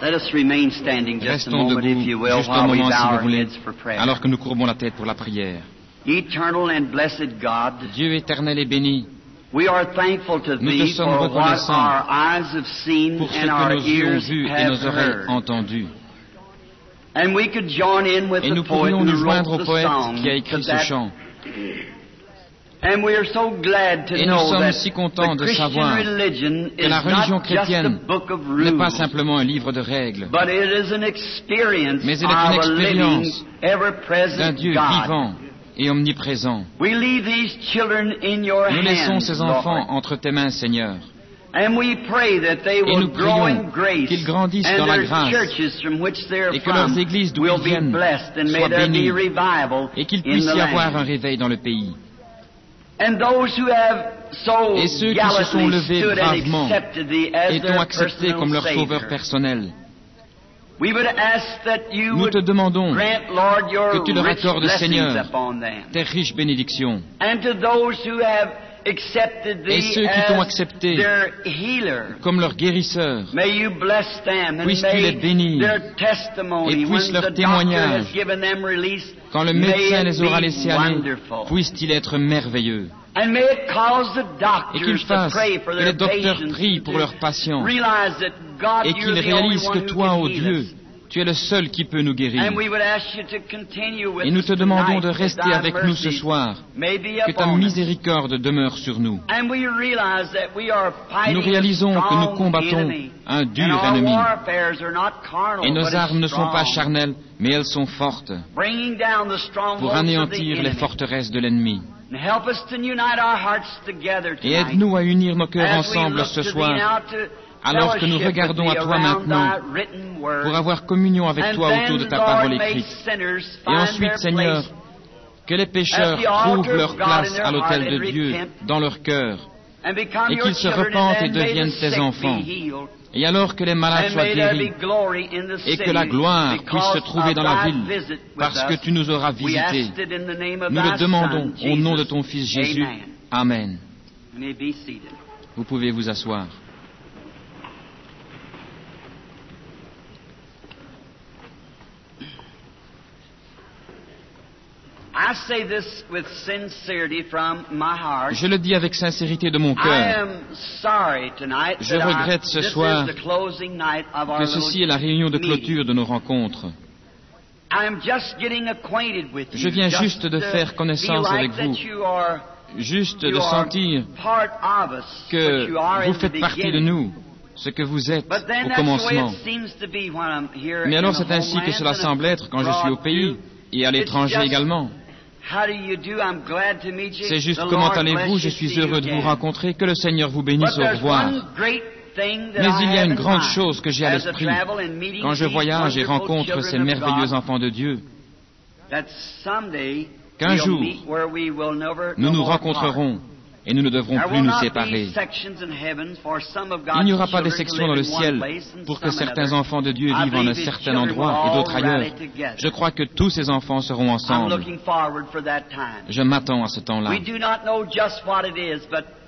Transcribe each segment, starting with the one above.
Restons debout juste un moment, si vous voulez, alors que nous courbons la tête pour la prière. Dieu éternel et béni, nous te sommes reconnaissants pour ce que nos yeux ont vu et nos oreilles entendu. Et nous pourrions nous joindre au poète qui a écrit ce chant. Et nous sommes si contents de savoir que la religion chrétienne n'est pas simplement un livre de règles, mais elle est une expérience d'un Dieu vivant et omniprésent. Nous laissons ces enfants entre tes mains, Seigneur. Et nous prions qu'ils grandissent dans la grâce et que leurs églises d'où ils viennent soient bénies et qu'il puisse y avoir un réveil dans le pays. Et ceux qui se sont levés bravement et t'ont accepté comme leur sauveur personnel, nous te demandons que tu leur accordes, Seigneur, tes riches bénédictions. Et ceux qui t'ont accepté comme leur guérisseur, puisses-tu les bénir et puisse leur témoignage, quand le médecin les aura laissés aller, puisse-t-il être merveilleux. Et qu'il fasse que les docteurs prient pour leurs patients et qu'ils réalisent que toi, ô Dieu, tu es le seul qui peut nous guérir. Et nous te demandons de rester avec nous ce soir, que ta miséricorde demeure sur nous. Nous réalisons que nous combattons un dur ennemi. Et nos armes ne sont pas charnelles, mais elles sont fortes, pour anéantir les forteresses de l'ennemi. Et aide-nous à unir nos cœurs ensemble ce soir, alors que nous regardons à toi maintenant pour avoir communion avec toi autour de ta parole écrite. Et ensuite, Seigneur, que les pécheurs trouvent leur place à l'autel de Dieu dans leur cœur et qu'ils se repentent et deviennent tes enfants. Et alors que les malades soient guéris et que la gloire puisse se trouver dans la ville parce que tu nous auras visités, nous le demandons au nom de ton Fils Jésus. Amen. Vous pouvez vous asseoir. Je le dis avec sincérité de mon cœur. Je regrette ce soir que ceci est la réunion de clôture de nos rencontres. Je viens juste de faire connaissance avec vous, juste de sentir que vous faites partie de nous, ce que vous êtes au commencement. Mais alors c'est ainsi que cela semble être quand je suis au pays et à l'étranger également. C'est juste comment allez-vous, je suis heureux de vous rencontrer, que le Seigneur vous bénisse, au revoir. Mais il y a une grande chose que j'ai à l'esprit quand je voyage et rencontre ces merveilleux enfants de Dieu, qu'un jour nous nous rencontrerons et nous ne devrons plus nous séparer. Il n'y aura pas de section dans le ciel pour que certains enfants de Dieu vivent en un certain endroit et d'autres ailleurs. Je crois que tous ces enfants seront ensemble. Je m'attends à ce temps-là.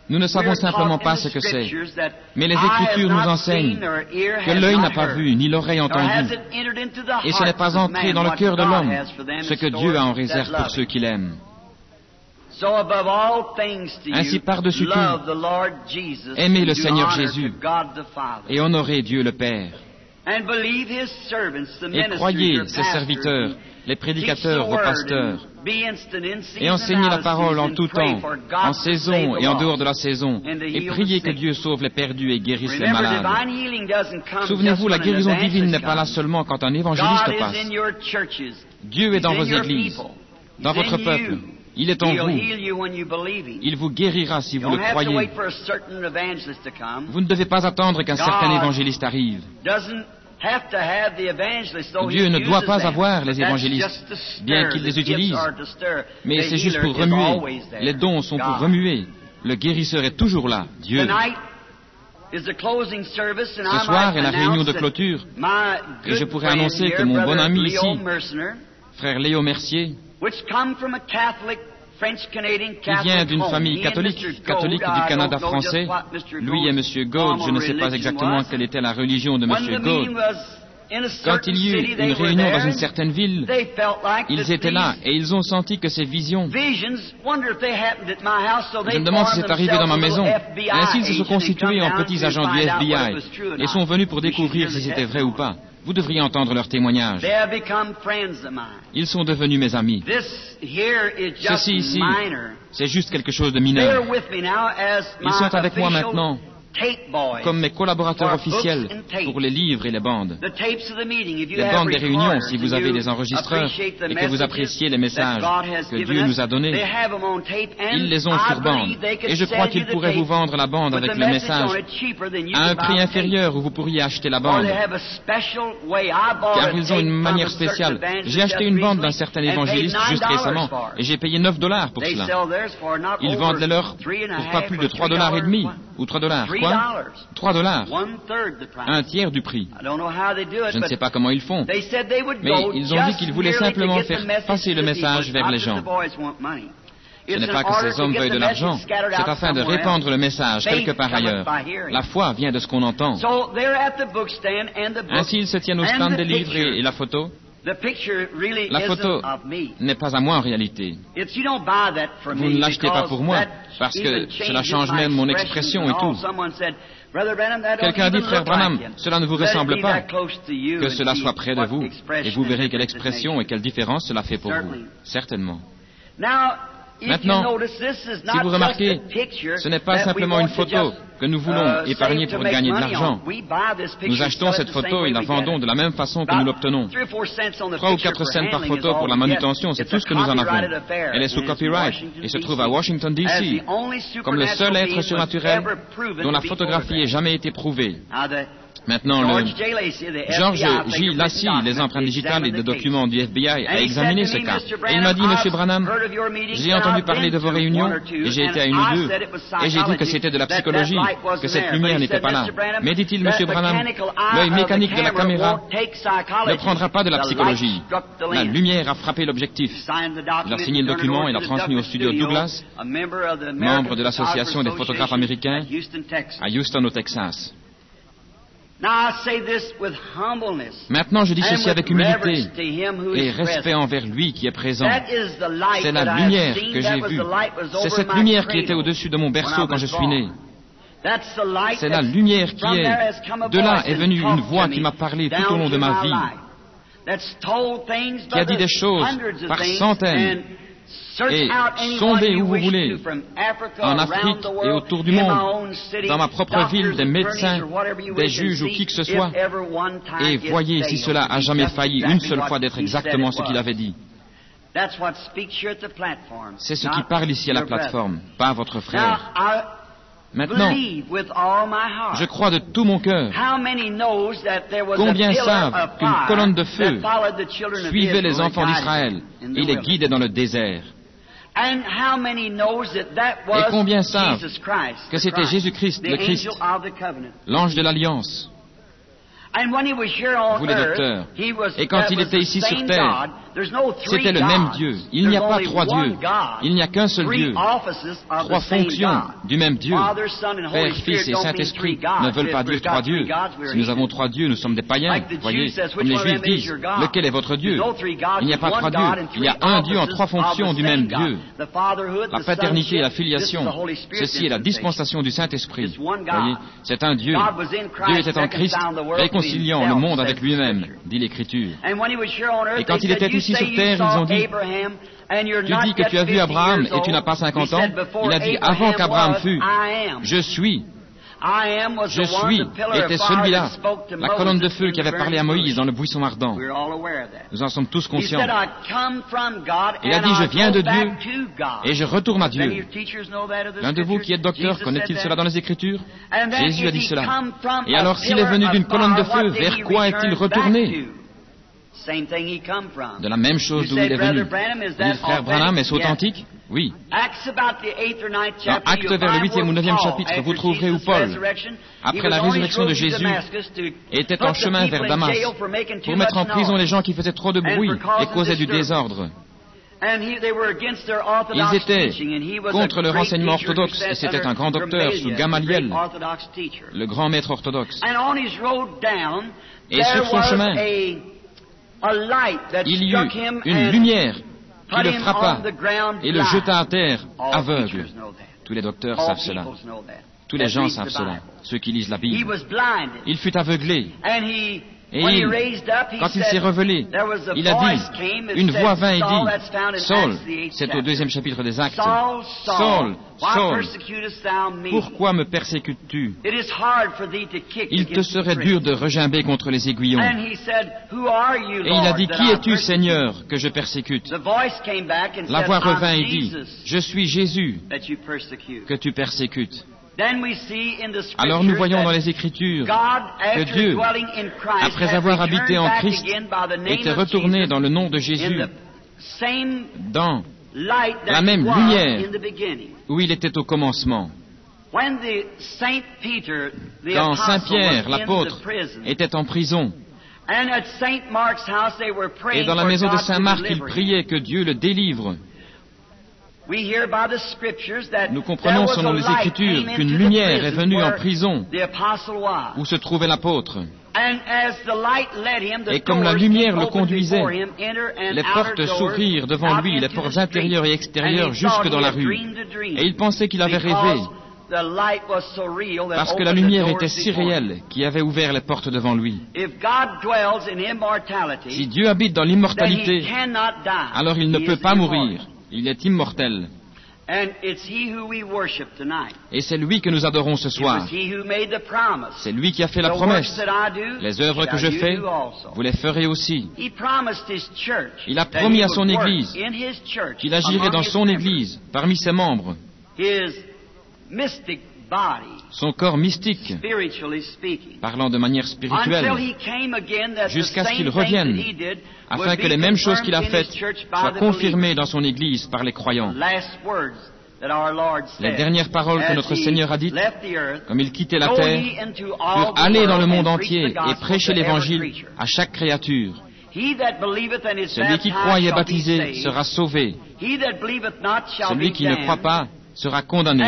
Nous ne savons simplement pas ce que c'est, mais les Écritures nous enseignent que l'œil n'a pas vu, ni l'oreille entendu, et ce n'est pas entré dans le cœur de l'homme ce que Dieu a en réserve pour ceux qui l'aiment. Ainsi, par-dessus tout, aimez le Seigneur Jésus et honorez Dieu le Père. Et croyez ses serviteurs, les prédicateurs, vos pasteurs, et enseignez la parole en tout temps, en saison et en dehors de la saison, et priez que Dieu sauve les perdus et guérisse les malades. Souvenez-vous, la guérison divine n'est pas là seulement quand un évangéliste passe. Dieu est dans vos églises, dans votre peuple. Il est en vous. Il vous guérira si vous le croyez. Vous ne devez pas attendre qu'un certain évangéliste arrive. Dieu ne doit pas avoir les évangélistes, bien qu'il les utilise, mais c'est juste pour remuer. Les dons sont pour remuer. Le guérisseur est toujours là, Dieu. Ce soir est la réunion de clôture, et je pourrais annoncer que mon bon ami ici, frère Léo Mercier, qui vient d'une famille catholique du Canada français. Lui et M. Gould, je ne sais pas exactement quelle était la religion de M. Gould, Quand il y eut une réunion dans une certaine ville, ils étaient là et ils ont senti que ces visions... Je me demande si c'est arrivé dans ma maison. Ainsi, ils se sont constitués en petits agents du FBI et sont venus pour découvrir si c'était vrai ou pas. Vous devriez entendre leurs témoignages. Ils sont devenus mes amis. Ceci ici, c'est juste quelque chose de mineur. Ils sont avec moi maintenant comme mes collaborateurs officiels pour les livres et les bandes. Les bandes des réunions, si vous avez des enregistreurs et que vous appréciez les messages que Dieu nous a donnés, ils les ont sur bande. Et je crois qu'ils pourraient vous vendre la bande avec le message à un prix inférieur où vous pourriez acheter la bande. Car ils ont une manière spéciale. J'ai acheté une bande d'un certain évangéliste juste récemment et j'ai payé $9 pour cela. Ils vendent les leurs pour pas plus de $3,50 ou $3. Quoi? $3. Un tiers du prix. Je ne sais pas comment ils font. Mais ils ont dit qu'ils voulaient simplement faire passer le message vers les gens. Ce n'est pas que ces hommes veuillent de l'argent, c'est afin de répandre le message quelque part ailleurs. La foi vient de ce qu'on entend. Ainsi, ils se tiennent au stand des livres et la photo. La photo n'est pas à moi en réalité. Vous ne l'achetez pas pour moi, parce que cela change même mon expression et tout. Quelqu'un a dit, frère Branham, cela ne vous ressemble pas. Que cela soit près de vous, et vous verrez quelle expression et quelle différence cela fait pour vous. Certainement. Maintenant, si vous remarquez, ce n'est pas simplement une photo que nous voulons épargner pour gagner de l'argent. Nous achetons cette photo et la vendons de la même façon que nous l'obtenons. 3 ou 4 cents par photo pour la manutention, c'est tout ce que nous en avons. Elle est sous copyright et se trouve à Washington, D.C., comme le seul être surnaturel dont la photographie ait jamais été prouvée. Maintenant, le George J. Lacy, les empreintes digitales et des documents du FBI, a examiné ce cas. Et il m'a dit, Monsieur Branham, j'ai entendu parler de vos réunions, et j'ai été à une ou deux, et j'ai dit que c'était de la psychologie, que cette lumière n'était pas là. Mais dit-il, Monsieur Branham, l'œil mécanique de la caméra ne prendra pas de la psychologie. La lumière a frappé l'objectif. Il a signé le document et l'a transmis au studio Douglas, membre de l'Association des photographes américains, à Houston, au Texas. Maintenant, je dis ceci avec humilité et respect envers lui qui est présent. C'est la lumière que j'ai vue. C'est cette lumière qui était au-dessus de mon berceau quand je suis né. C'est la lumière qui est... De là est venue une voix qui m'a parlé tout au long de ma vie, qui a dit des choses par centaines. Et sondez où vous voulez, en Afrique et autour du monde, dans ma propre ville, des médecins, des juges ou qui que ce soit, et voyez si cela a jamais failli une seule fois d'être exactement ce qu'il avait dit. C'est ce qui parle ici à la plateforme, pas votre frère. Maintenant, je crois de tout mon cœur. Combien savent qu'une colonne de feu suivait les enfants d'Israël et les guidait dans le désert? Et combien savent que c'était Jésus-Christ, le Christ, l'ange de l'Alliance? Vous les docteurs. Et quand il était ici sur terre, c'était le même Dieu. Il n'y a pas 3 dieux. Il n'y a qu'un seul Dieu. 3 fonctions du même Dieu. Père, Fils et Saint-Esprit ne veulent pas dire 3 dieux. Si nous avons 3 dieux, nous sommes des païens. Voyez, comme les Juifs disent, lequel est votre Dieu? Il n'y a pas 3 dieux. Il y a un Dieu en 3 fonctions du même Dieu. La paternité et la filiation. Ceci est la dispensation du Saint-Esprit. Voyez, c'est un Dieu. Dieu était en Christ, réconciliant le monde avec lui-même, dit l'Écriture. Et quand il était ici sur terre, ils ont dit, tu dis que tu as vu Abraham et tu n'as pas 50 ans. Il a dit, avant qu'Abraham fût, je suis. Je suis était celui-là, la colonne de feu qui avait parlé à Moïse dans le buisson ardent. Nous en sommes tous conscients. Il a dit, je viens de Dieu et je retourne à Dieu. L'un de vous qui êtes docteur, connaît-il cela dans les Écritures? Jésus a dit cela. Et alors, s'il est venu d'une colonne de feu, vers quoi est-il retourné? De la même chose d'où il est venu. Le frère Branham, est-ce authentique? Oui. Dans Actes vers le 8e ou 9e chapitre, vous trouverez où Paul, après la résurrection de Jésus, était en chemin vers Damas pour mettre en prison les gens qui faisaient trop de bruit et causaient du désordre. Ils étaient contre le renseignement orthodoxe, et c'était un grand docteur sous Gamaliel, le grand maître orthodoxe. Et sur son chemin, il y eut une lumière qui le frappa et le jeta à terre, aveugle. Tous les docteurs savent cela. Tous les gens savent cela, ceux qui lisent la Bible. Il fut aveuglé. Et quand il s'est révélé, il a dit, une voix vint et dit, Saul, c'est au 2e chapitre des Actes, Saul, Saul, pourquoi me persécutes-tu? Il te serait dur de regimber contre les aiguillons. Et il a dit, qui es-tu, Seigneur, que je persécute? La voix revint et dit, je suis Jésus que tu persécutes. Alors nous voyons dans les Écritures que Dieu, après avoir habité en Christ, était retourné dans le nom de Jésus, dans la même lumière où il était au commencement. Quand Saint Pierre, l'apôtre, était en prison, et dans la maison de Saint Marc, il priait que Dieu le délivre, nous comprenons selon les Écritures qu'une lumière est venue en prison où se trouvait l'apôtre. Et comme la lumière le conduisait, les portes s'ouvrirent devant lui, les portes intérieures et extérieures jusque dans la rue. Et il pensait qu'il avait rêvé, parce que la lumière était si réelle qu'il avait ouvert les portes devant lui. Si Dieu habite dans l'immortalité, alors il ne peut pas mourir. Il est immortel. Et c'est lui que nous adorons ce soir. C'est lui qui a fait la promesse. Les œuvres que je fais, vous les ferez aussi. Il a promis à son Église qu'il agirait dans son Église, parmi ses membres, son corps mystique, parlant de manière spirituelle, jusqu'à ce qu'il revienne, afin que les mêmes choses qu'il a faites soient confirmées dans son Église par les croyants. Les dernières paroles que notre Seigneur a dites, comme il quittait la terre, furent aller dans le monde entier et prêcher l'Évangile à chaque créature. Celui qui croit et est baptisé sera sauvé. Celui qui ne croit pas sera condamné.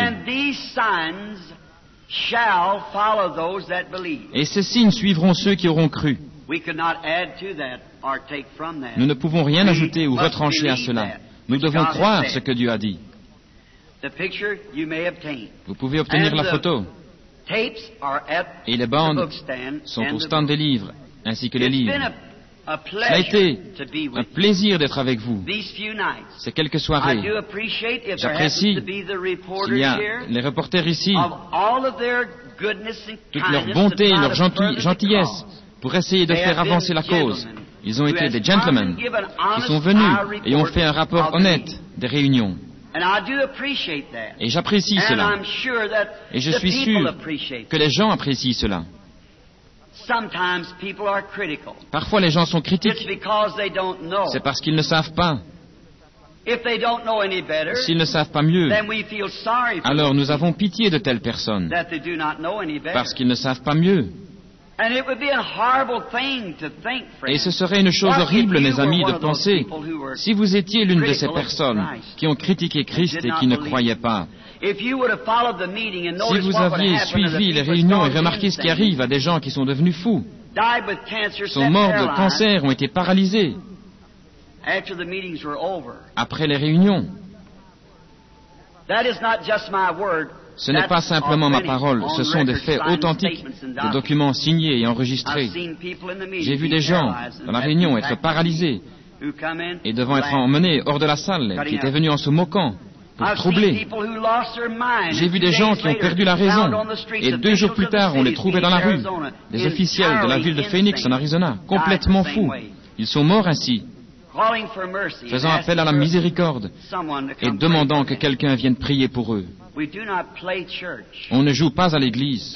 Et ces signes suivront ceux qui auront cru. Nous ne pouvons rien ajouter ou retrancher à cela. Nous devons croire ce que Dieu a dit. Vous pouvez obtenir la photo. Et les bandes sont au stand des livres, ainsi que les livres. Ça a été un plaisir d'être avec vous ces quelques soirées. J'apprécie qu'il y a les reporters ici, toute leur bonté et leur gentillesse pour essayer de faire avancer la cause. Ils ont été des gentlemen qui sont venus et ont fait un rapport honnête des réunions. Et j'apprécie cela. Et je suis sûr que les gens apprécient cela. Parfois les gens sont critiques. C'est parce qu'ils ne savent pas. S'ils ne savent pas mieux, alors nous avons pitié de telles personnes, parce qu'ils ne savent pas mieux. Et ce serait une chose horrible, mes amis, de penser, si vous étiez l'une de ces personnes qui ont critiqué Christ et qui ne croyaient pas. Si vous aviez suivi les réunions et remarqué ce qui arrive à des gens qui sont devenus fous, sont morts de cancer, ont été paralysés après les réunions. Ce n'est pas simplement ma parole, ce sont des faits authentiques, des documents signés et enregistrés. J'ai vu des gens dans la réunion être paralysés et devant être emmenés hors de la salle, qui étaient venus en se moquant, pour troubler. J'ai vu des gens qui ont perdu la raison, et 2 jours plus tard, on les trouvait dans la rue, des officiels de la ville de Phoenix, en Arizona, complètement fous. Ils sont morts ainsi, faisant appel à la miséricorde et demandant que quelqu'un vienne prier pour eux. On ne joue pas à l'église.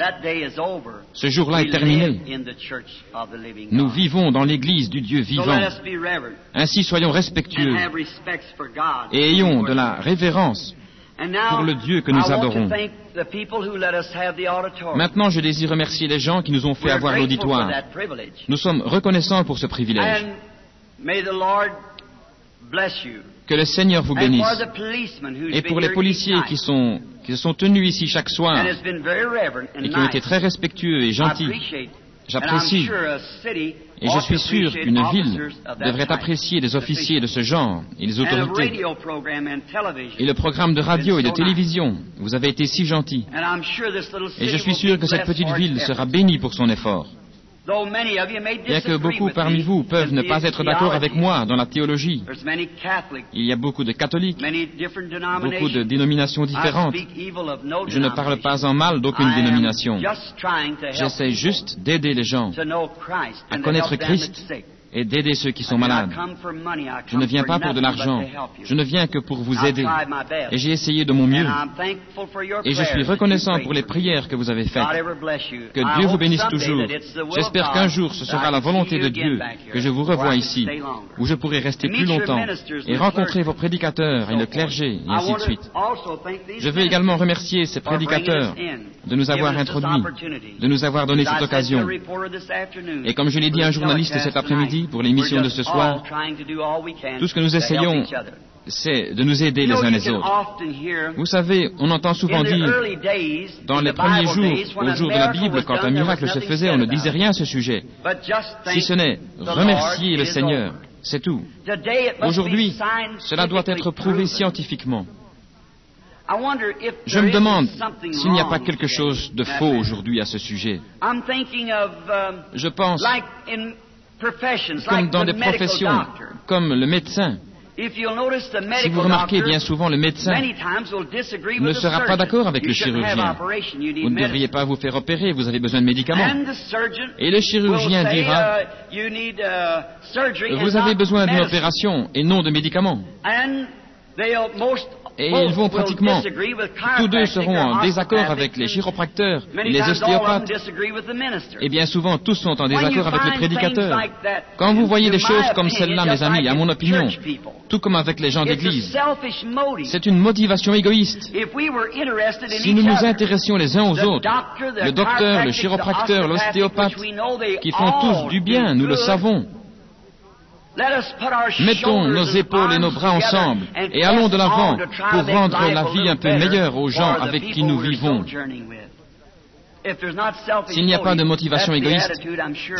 Ce jour-là est terminé. Nous vivons dans l'église du Dieu vivant. Ainsi soyons respectueux et ayons de la révérence pour le Dieu que nous adorons. Maintenant, je désire remercier les gens qui nous ont fait avoir l'auditoire. Nous sommes reconnaissants pour ce privilège. Que le Seigneur vous bénisse. Et pour les policiers qui se sont tenus ici chaque soir et qui ont été très respectueux et gentils, j'apprécie. Et je suis sûr qu'une ville devrait apprécier des officiers de ce genre et les autorités. Et le programme de radio et de télévision, vous avez été si gentils. Et je suis sûr que cette petite ville sera bénie pour son effort. Bien que beaucoup parmi vous peuvent ne pas être d'accord avec moi dans la théologie, il y a beaucoup de catholiques, beaucoup de dénominations différentes. Je ne parle pas en mal d'aucune dénomination. J'essaie juste d'aider les gens à connaître Christ et d'aider ceux qui sont malades. Je ne viens pas pour de l'argent, je ne viens que pour vous aider. Et j'ai essayé de mon mieux. Et je suis reconnaissant pour les prières que vous avez faites. Que Dieu vous bénisse toujours. J'espère qu'un jour ce sera la volonté de Dieu que je vous revoie ici, où je pourrai rester plus longtemps et rencontrer vos prédicateurs et le clergé, et ainsi de suite. Je veux également remercier ces prédicateurs de nous avoir introduits, de nous avoir donné cette occasion. Et comme je l'ai dit à un journaliste cet après-midi, pour l'émission de ce soir, tout ce que nous essayons, c'est de nous aider les uns les autres. Vous savez, on entend souvent dire, dans les premiers jours, au jour de la Bible, quand un miracle se faisait, on ne disait rien à ce sujet, si ce n'est remercier le Seigneur, c'est tout. Aujourd'hui, cela doit être prouvé scientifiquement. Je me demande s'il n'y a pas quelque chose de faux aujourd'hui à ce sujet. Je pense comme dans des professions, comme le médecin. Si vous remarquez, bien souvent, le médecin ne sera pas d'accord avec le chirurgien. Vous ne devriez pas vous faire opérer, vous avez besoin de médicaments. Et le chirurgien dira, vous avez besoin d'une opération et non de médicaments. Et ils vont pratiquement, tous deux seront en désaccord avec les chiropracteurs et les ostéopathes. Et bien souvent, tous sont en désaccord avec le prédicateur. Quand vous voyez des choses comme celle-là, mes amis, à mon opinion, tout comme avec les gens d'église, c'est une motivation égoïste. Si nous nous intéressions les uns aux autres, le docteur, le chiropracteur, l'ostéopathe, qui font tous du bien, nous le savons. Mettons nos épaules et nos bras ensemble et allons de l'avant pour rendre la vie un peu meilleure aux gens avec qui nous vivons. S'il n'y a pas de motivation égoïste,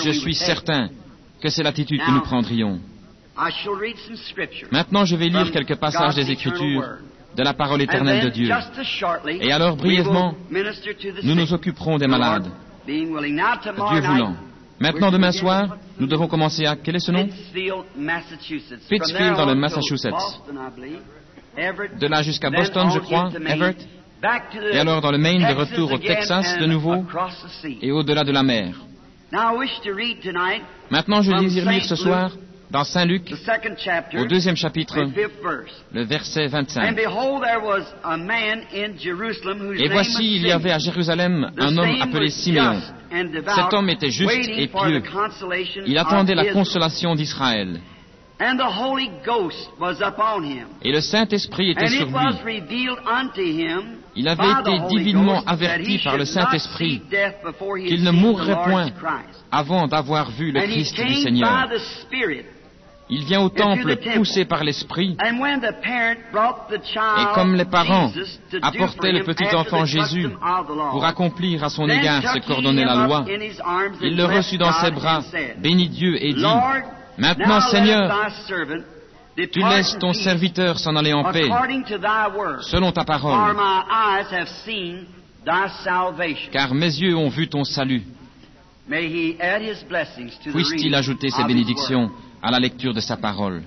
je suis certain que c'est l'attitude que nous prendrions. Maintenant, je vais lire quelques passages des Écritures de la parole éternelle de Dieu. Et alors, brièvement, nous nous occuperons des malades, Dieu voulant. Maintenant, demain soir, nous devons commencer à... Quel est ce nom? Pittsfield, dans le Massachusetts. De là jusqu'à Boston, je crois, Everett. Et alors dans le Maine, de retour au Texas, de nouveau, et au-delà de la mer. Maintenant, je désire lire ce soir, dans Saint Luc, au 2e chapitre, le verset 25. Et voici, il y avait à Jérusalem un homme appelé Siméon. Cet homme était juste et pieux. Il attendait la consolation d'Israël. Et le Saint-Esprit était sur lui. Il avait été divinement averti par le Saint-Esprit qu'il ne mourrait point avant d'avoir vu le Christ du Seigneur. Il vient au temple poussé par l'Esprit, et comme les parents apportaient le petit enfant Jésus pour accomplir à son égard ce qu'ordonnait la loi, il le reçut dans ses bras, bénit Dieu et dit, « Maintenant, Seigneur, tu laisses ton serviteur s'en aller en paix, selon ta parole, car mes yeux ont vu ton salut. » Puisse-t-il ajouter ses bénédictions à la lecture de sa parole.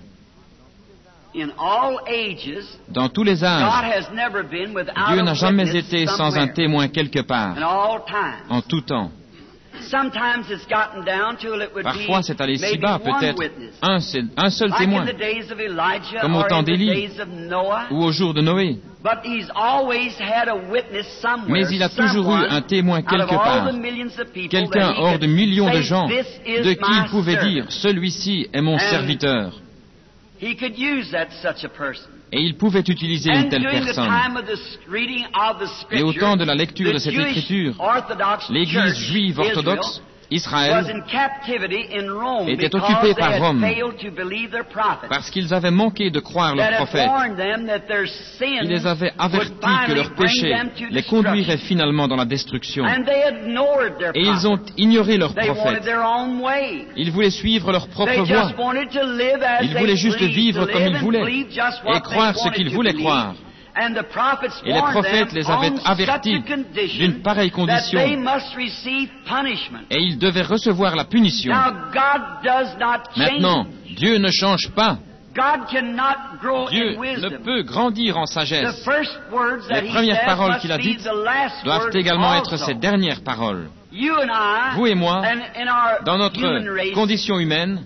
Dans tous les âges, Dieu n'a jamais été sans un témoin quelque part, en tout temps. Parfois, c'est allé si bas, peut-être un seul témoin, comme au temps d'Élie ou au jour de Noé. Mais il a toujours eu un témoin quelque part, quelqu'un hors de millions de gens, de qui il pouvait dire, « Celui-ci est mon serviteur ». Et il pouvait utiliser une telle personne. Et au temps de la lecture de cette écriture, l'Église juive orthodoxe Israël était occupé par Rome parce qu'ils avaient manqué de croire leurs prophètes. Il les avait avertis que leurs péchés les conduiraient finalement dans la destruction. Et ils ont ignoré leurs prophètes. Ils voulaient suivre leur propre voie. Ils voulaient juste vivre comme ils voulaient et croire ce qu'ils voulaient croire. Et les prophètes les avaient avertis d'une pareille condition, et ils devaient recevoir la punition. Maintenant, Dieu ne change pas. Dieu ne peut grandir en sagesse. Les premières paroles qu'il a dites doivent également être ses dernières paroles. Vous et moi, dans notre condition humaine,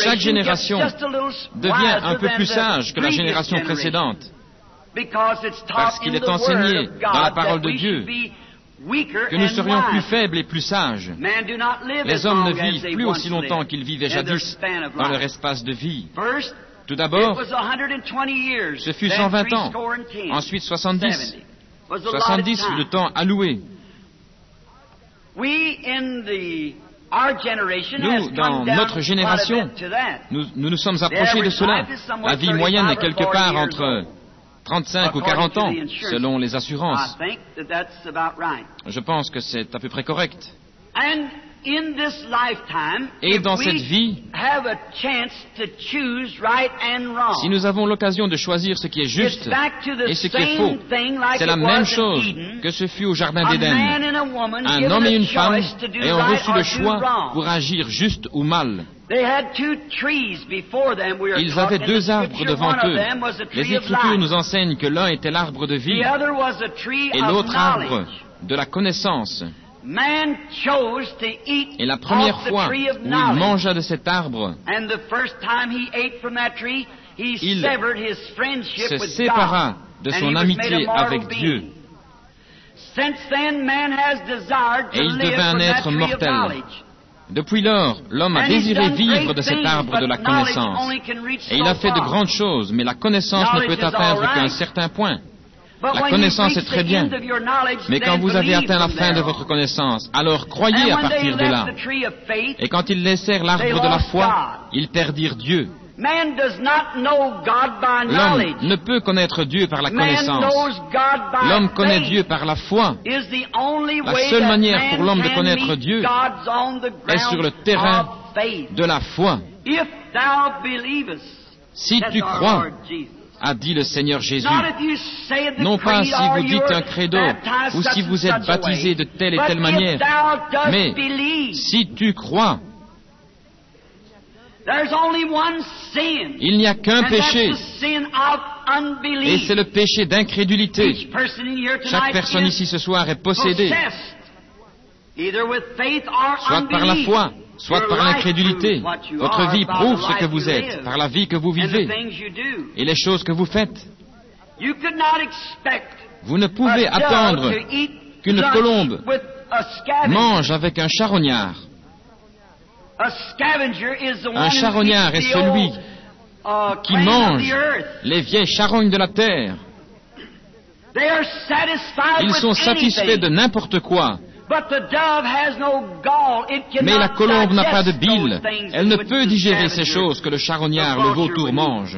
chaque génération devient un peu plus sage que la génération précédente, parce qu'il est enseigné dans la parole de Dieu que nous serions plus faibles et plus sages. Les hommes ne vivent plus aussi longtemps qu'ils vivaient jadis dans leur espace de vie. Tout d'abord, ce fut 120 ans, ensuite 70. 70 fut le temps alloué. Nous, dans notre génération, nous nous sommes approchés de cela. La vie moyenne est quelque part entre 35 ou 40 ans, selon les assurances. Je pense que c'est à peu près correct. Et dans cette vie, si nous avons l'occasion de choisir ce qui est juste et ce qui est faux, c'est la même chose que ce fut au Jardin d'Éden. Un homme et une femme ayant reçu le choix pour agir juste ou mal. Ils avaient deux arbres devant eux. Les Écritures nous enseignent que l'un était l'arbre de vie et l'autre arbre de la connaissance. Et la première fois où il mangea de cet arbre, il se sépara de son amitié avec Dieu. Et il devint un être mortel. Depuis lors, l'homme a désiré vivre de cet arbre de la connaissance. Et il a fait de grandes choses, mais la connaissance ne peut atteindre qu'un certain point. La connaissance est très bien, mais quand vous avez atteint la fin de votre connaissance, alors croyez à partir de là. Et quand ils laissèrent l'arbre de la foi, ils perdirent Dieu. L'homme ne peut connaître Dieu par la connaissance. L'homme connaît Dieu par la foi. La seule manière pour l'homme de connaître Dieu est sur le terrain de la foi. Si tu crois, a dit le Seigneur Jésus. Non pas si vous dites un credo ou si vous êtes baptisé de telle et telle manière, mais si tu crois. Il n'y a qu'un péché, et c'est le péché d'incrédulité. Chaque personne ici ce soir est possédée, soit par la foi, soit par l'incrédulité. Votre vie prouve ce que vous êtes, par la vie que vous vivez et les choses que vous faites. Vous ne pouvez attendre qu'une colombe mange avec un charognard. Un charognard est celui qui mange les vieilles charognes de la terre. Ils sont satisfaits de n'importe quoi. Mais la colombe n'a pas de bile. Elle ne peut digérer ces choses que le charognard, le vautour, mange.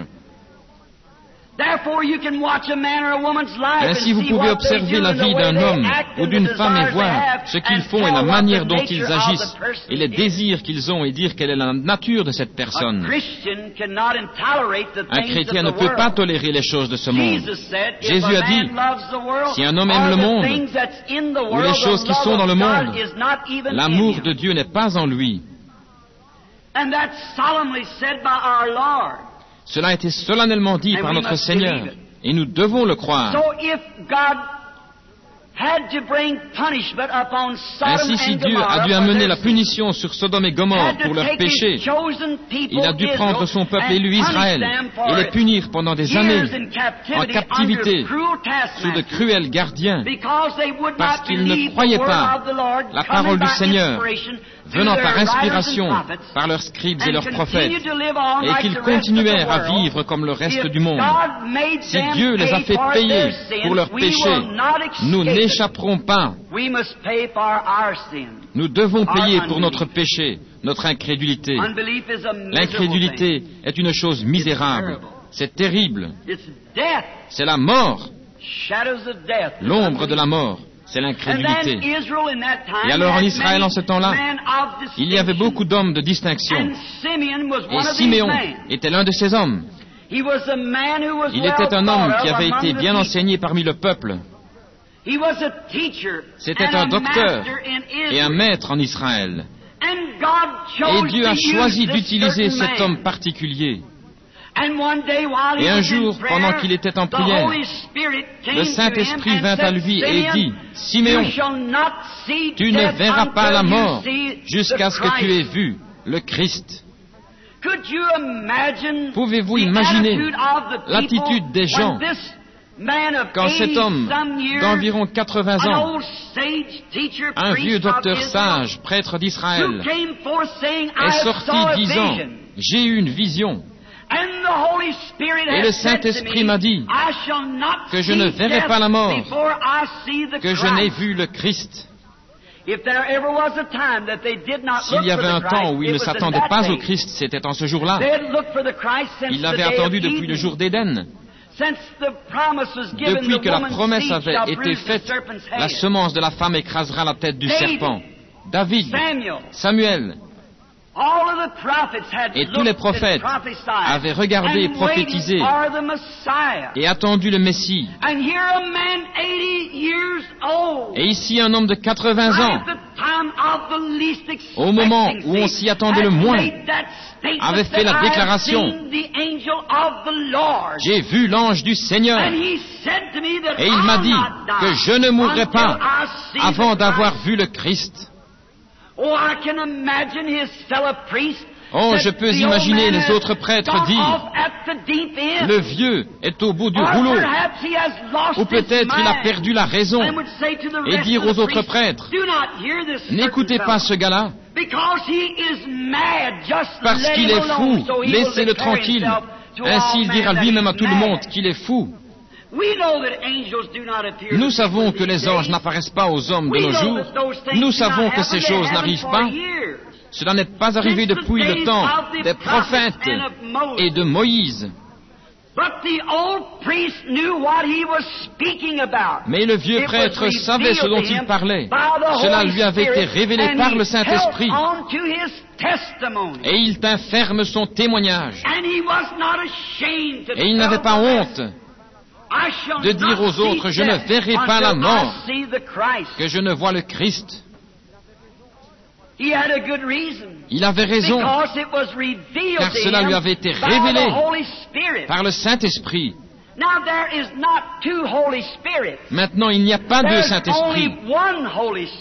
Ainsi, vous pouvez observer la vie d'un homme ou d'une femme et voir ce qu'ils font et la manière dont ils agissent et les désirs qu'ils ont et dire quelle est la nature de cette personne. Un chrétien ne peut pas tolérer les choses de ce monde. Jésus a dit, si un homme aime le monde ou les choses qui sont dans le monde, l'amour de Dieu n'est pas en lui. Cela a été solennellement dit par notre Seigneur, et nous devons le croire. Ainsi, si Dieu a dû amener la punition sur Sodome et Gomorrhe pour leurs péchés, il a dû prendre son peuple élu Israël et les punir pendant des années en captivité sous de cruels gardiens, parce qu'ils ne croyaient pas la parole du Seigneur venant par inspiration par leurs scribes et leurs prophètes, et qu'ils continuèrent à vivre comme le reste du monde. Si Dieu les a fait payer pour leurs péchés, nous n'échapperons pas. Nous devons payer pour notre péché, notre incrédulité. L'incrédulité est une chose misérable. C'est terrible. C'est la mort. L'ombre de la mort, c'est l'incrédulité. Et alors en Israël, en ce temps-là, il y avait beaucoup d'hommes de distinction. Et Siméon était l'un de ces hommes. Il était un homme qui avait été bien enseigné parmi le peuple. C'était un docteur et un maître en Israël. Et Dieu a choisi d'utiliser cet homme particulier. Et un jour, pendant qu'il était en prière, le Saint-Esprit vint à lui et dit, « Siméon, tu ne verras pas la mort jusqu'à ce que tu aies vu le Christ. » Pouvez-vous imaginer l'attitude des gens quand cet homme d'environ 80 ans, un vieux docteur sage, prêtre d'Israël, est sorti disant, « J'ai eu une vision. » Et le Saint-Esprit m'a dit que je ne verrai pas la mort, que je n'ai vu le Christ. S'il y avait un temps où ils ne s'attendaient pas au Christ, c'était en ce jour-là. Ils l'avaient attendu depuis le jour d'Éden. Depuis que la promesse avait été faite, la semence de la femme écrasera la tête du serpent. David, Samuel, et tous les prophètes avaient regardé et prophétisé et attendu le Messie. Et ici, un homme de 80 ans, au moment où on s'y attendait le moins, avait fait la déclaration, « J'ai vu l'ange du Seigneur. » Et il m'a dit que je ne mourrai pas avant d'avoir vu le Christ. Oh, je peux imaginer les autres prêtres dire, « Le vieux est au bout du rouleau. » Ou peut-être il a perdu la raison. Et dire aux autres prêtres, « N'écoutez pas ce gars-là. Parce qu'il est fou, laissez-le tranquille. » Ainsi il dira lui-même à tout le monde qu'il est fou. Nous savons que les anges n'apparaissent pas aux hommes de nos jours. Nous savons que ces choses n'arrivent pas. Cela n'est pas arrivé depuis le temps des prophètes et de Moïse. Mais le vieux prêtre savait ce dont il parlait. Cela lui avait été révélé par le Saint-Esprit. Et il tint ferme son témoignage. Et il n'avait pas honte de dire aux autres, « Je ne verrai pas la mort, que je ne vois le Christ. » Il avait raison, car cela lui avait été révélé par le Saint-Esprit. Maintenant, il n'y a pas deux Saint-Esprits.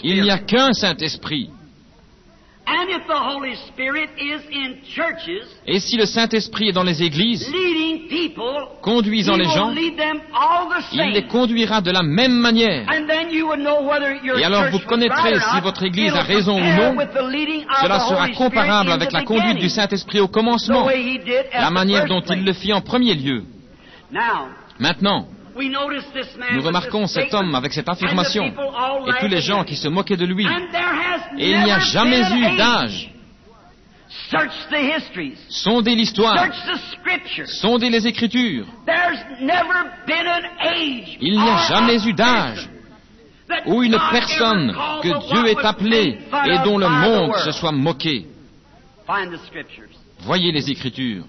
Il n'y a qu'un Saint-Esprit. Et si le Saint-Esprit est dans les églises, conduisant les gens, il les conduira de la même manière. Et alors vous connaîtrez si votre église a raison ou non. Cela sera comparable avec la conduite du Saint-Esprit au commencement, la manière dont il le fit en premier lieu. Maintenant, nous remarquons cet homme avec cette affirmation et tous les gens qui se moquaient de lui. Et il n'y a jamais eu d'âge. Sondez l'histoire. Sondez les Écritures. Il n'y a jamais eu d'âge où une personne que Dieu ait appelée et dont le monde se soit moqué. Voyez les Écritures.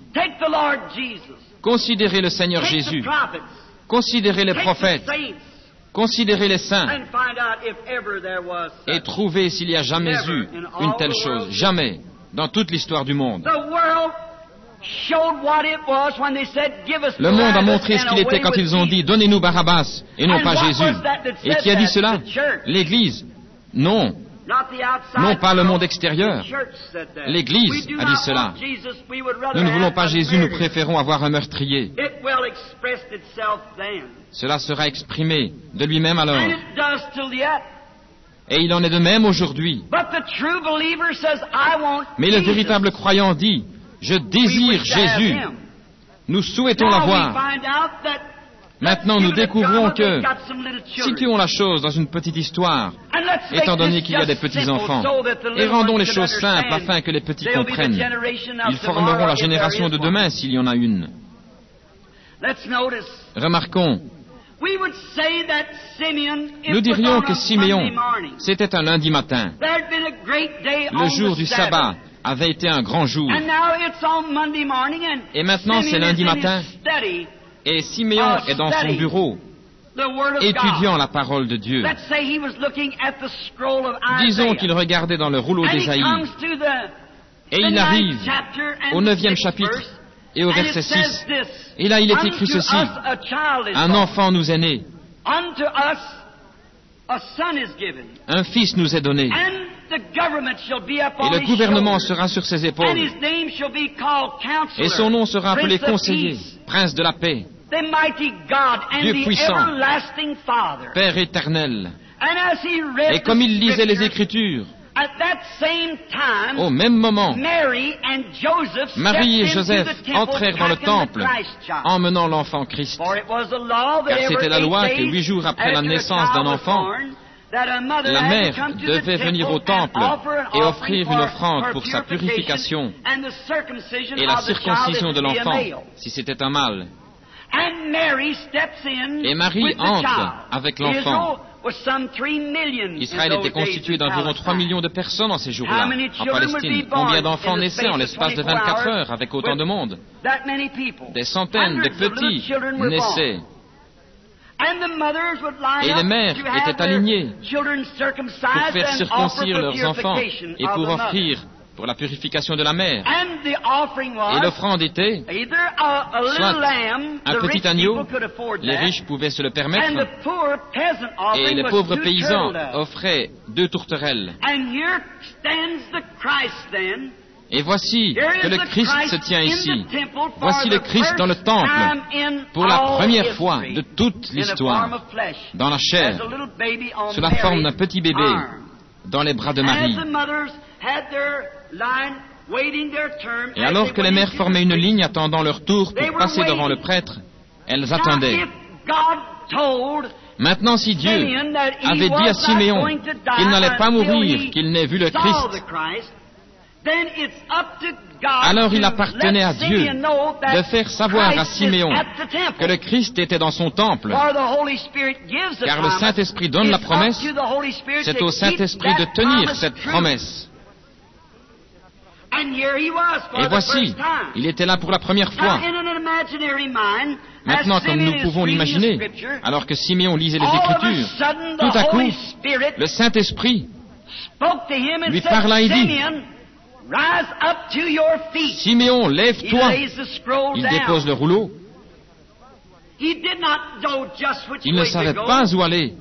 Considérez le Seigneur Jésus. Considérez les prophètes, considérez les saints, et trouvez s'il y a jamais eu une telle chose. Jamais, dans toute l'histoire du monde. Le monde a montré ce qu'il était quand ils ont dit, « Donnez-nous Barabbas, et non pas Jésus. » Et qui a dit cela? L'Église. Non. Non pas le monde extérieur. L'Église a dit cela. Nous ne voulons pas Jésus, nous préférons avoir un meurtrier. Cela sera exprimé de lui-même alors. Et il en est de même aujourd'hui. Mais le véritable croyant dit, je désire Jésus. Nous souhaitons l'avoir. Maintenant, nous découvrons que, situons la chose dans une petite histoire, étant donné qu'il y a des petits-enfants, et rendons les choses simples afin que les petits comprennent. Ils formeront la génération de demain s'il y en a une. Remarquons, nous dirions que Siméon, c'était un lundi matin. Le jour du sabbat avait été un grand jour. Et maintenant, c'est lundi matin. Et Siméon est dans son bureau, étudiant la parole de Dieu. Disons qu'il regardait dans le rouleau d'Ésaïe. Et il arrive au 9e chapitre et au verset 6. Et là, il est écrit ceci. Un enfant nous est né. Un fils nous est donné. Et le gouvernement sera sur ses épaules. Et son nom sera appelé Conseiller, Prince de la paix, Dieu puissant, Père éternel. Et comme il lisait les Écritures, au même moment, Marie et Joseph entrèrent dans le temple, emmenant l'enfant Christ. Car c'était la loi que 8 jours après la naissance d'un enfant, la mère devait venir au temple et offrir une offrande pour sa purification et la circoncision de l'enfant, si c'était un mâle. Et Marie entre avec l'enfant. Israël était constitué d'environ 3 millions de personnes en ces jours-là, en Palestine. Combien d'enfants naissaient en l'espace de 24 heures avec autant de monde? Des centaines de petits naissaient. Et les mères étaient alignées pour faire circoncire leurs enfants et pour offrir pour la purification de la mère. Et l'offrande était soit un petit agneau, les riches pouvaient se le permettre, et les pauvres paysans offraient 2 tourterelles. Et voici que le Christ se tient ici. Voici le Christ dans le temple, pour la première fois de toute l'histoire, dans la chair, sous la forme d'un petit bébé, dans les bras de Marie. Et alors que les mères formaient une ligne attendant leur tour pour passer devant le prêtre, elles attendaient. Maintenant, si Dieu avait dit à Siméon qu'il n'allait pas mourir, qu'il n'ait vu le Christ, alors il appartenait à Dieu de faire savoir à Siméon que le Christ était dans son temple, car le Saint-Esprit donne la promesse, c'est au Saint-Esprit de tenir cette promesse. Et voici, il était là pour la première fois. Maintenant, comme nous pouvons l'imaginer, alors que Siméon lisait les Écritures, tout à coup, le Saint-Esprit lui parla et dit, « Siméon, lève-toi !» Il dépose le rouleau. Il ne savait pas où aller.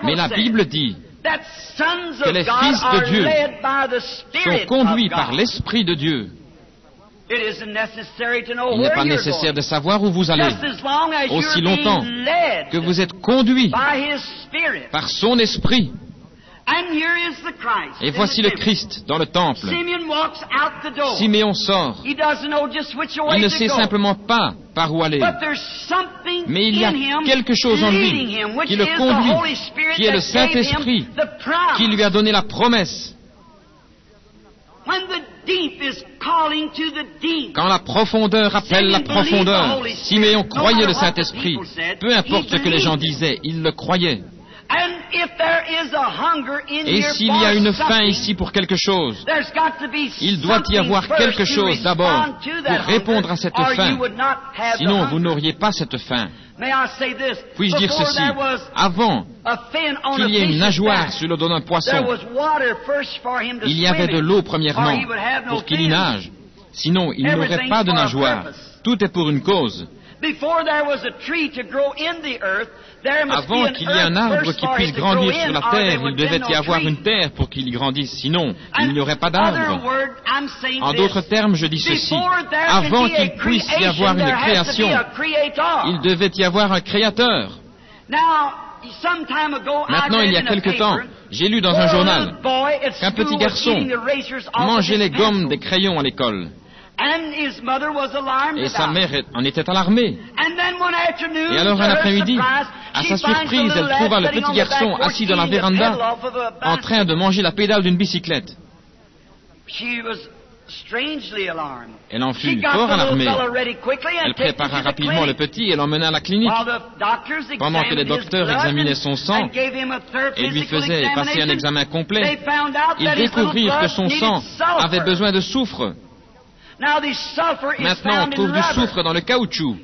Mais la Bible dit que les fils de Dieu sont conduits par l'Esprit de Dieu. Il n'est pas nécessaire de savoir où vous allez, aussi longtemps que vous êtes conduits par son Esprit. Et voici le Christ dans le temple. Siméon sort. Il ne sait simplement pas par où aller. Mais il y a quelque chose en lui qui le conduit, qui est le Saint-Esprit, qui lui a donné la promesse. Quand la profondeur appelle la profondeur, Siméon croyait le Saint-Esprit. Peu importe ce que les gens disaient, il le croyait. Et s'il y a une faim ici pour quelque chose, il doit y avoir quelque chose d'abord pour répondre à cette faim. Sinon, vous n'auriez pas cette faim. Puis-je dire ceci? Avant qu'il y ait une nageoire sur le dos d'un poisson, il y avait de l'eau premièrement pour qu'il y nage. Sinon, il n'aurait pas de nageoire. Tout est pour une cause. Avant qu'il y ait un arbre qui puisse grandir sur la terre, il devait y avoir une terre pour qu'il y grandisse. Sinon, il n'y aurait pas d'arbre. En d'autres termes, je dis ceci. Avant qu'il puisse y avoir une création, il devait y avoir un créateur. Maintenant, il y a quelque temps, j'ai lu dans un journal qu'un petit garçon mangeait les gommes des crayons à l'école. Et sa mère en était alarmée. Et alors un après-midi, à sa surprise, elle trouva le petit garçon assis dans la véranda en train de manger la pédale d'une bicyclette. Elle en fut fort alarmée. Elle prépara rapidement le petit et l'emmena à la clinique. Pendant que les docteurs examinaient son sang et lui faisaient passer un examen complet, ils découvrirent que son sang avait besoin de soufre. Maintenant, on trouve du soufre dans le caoutchouc.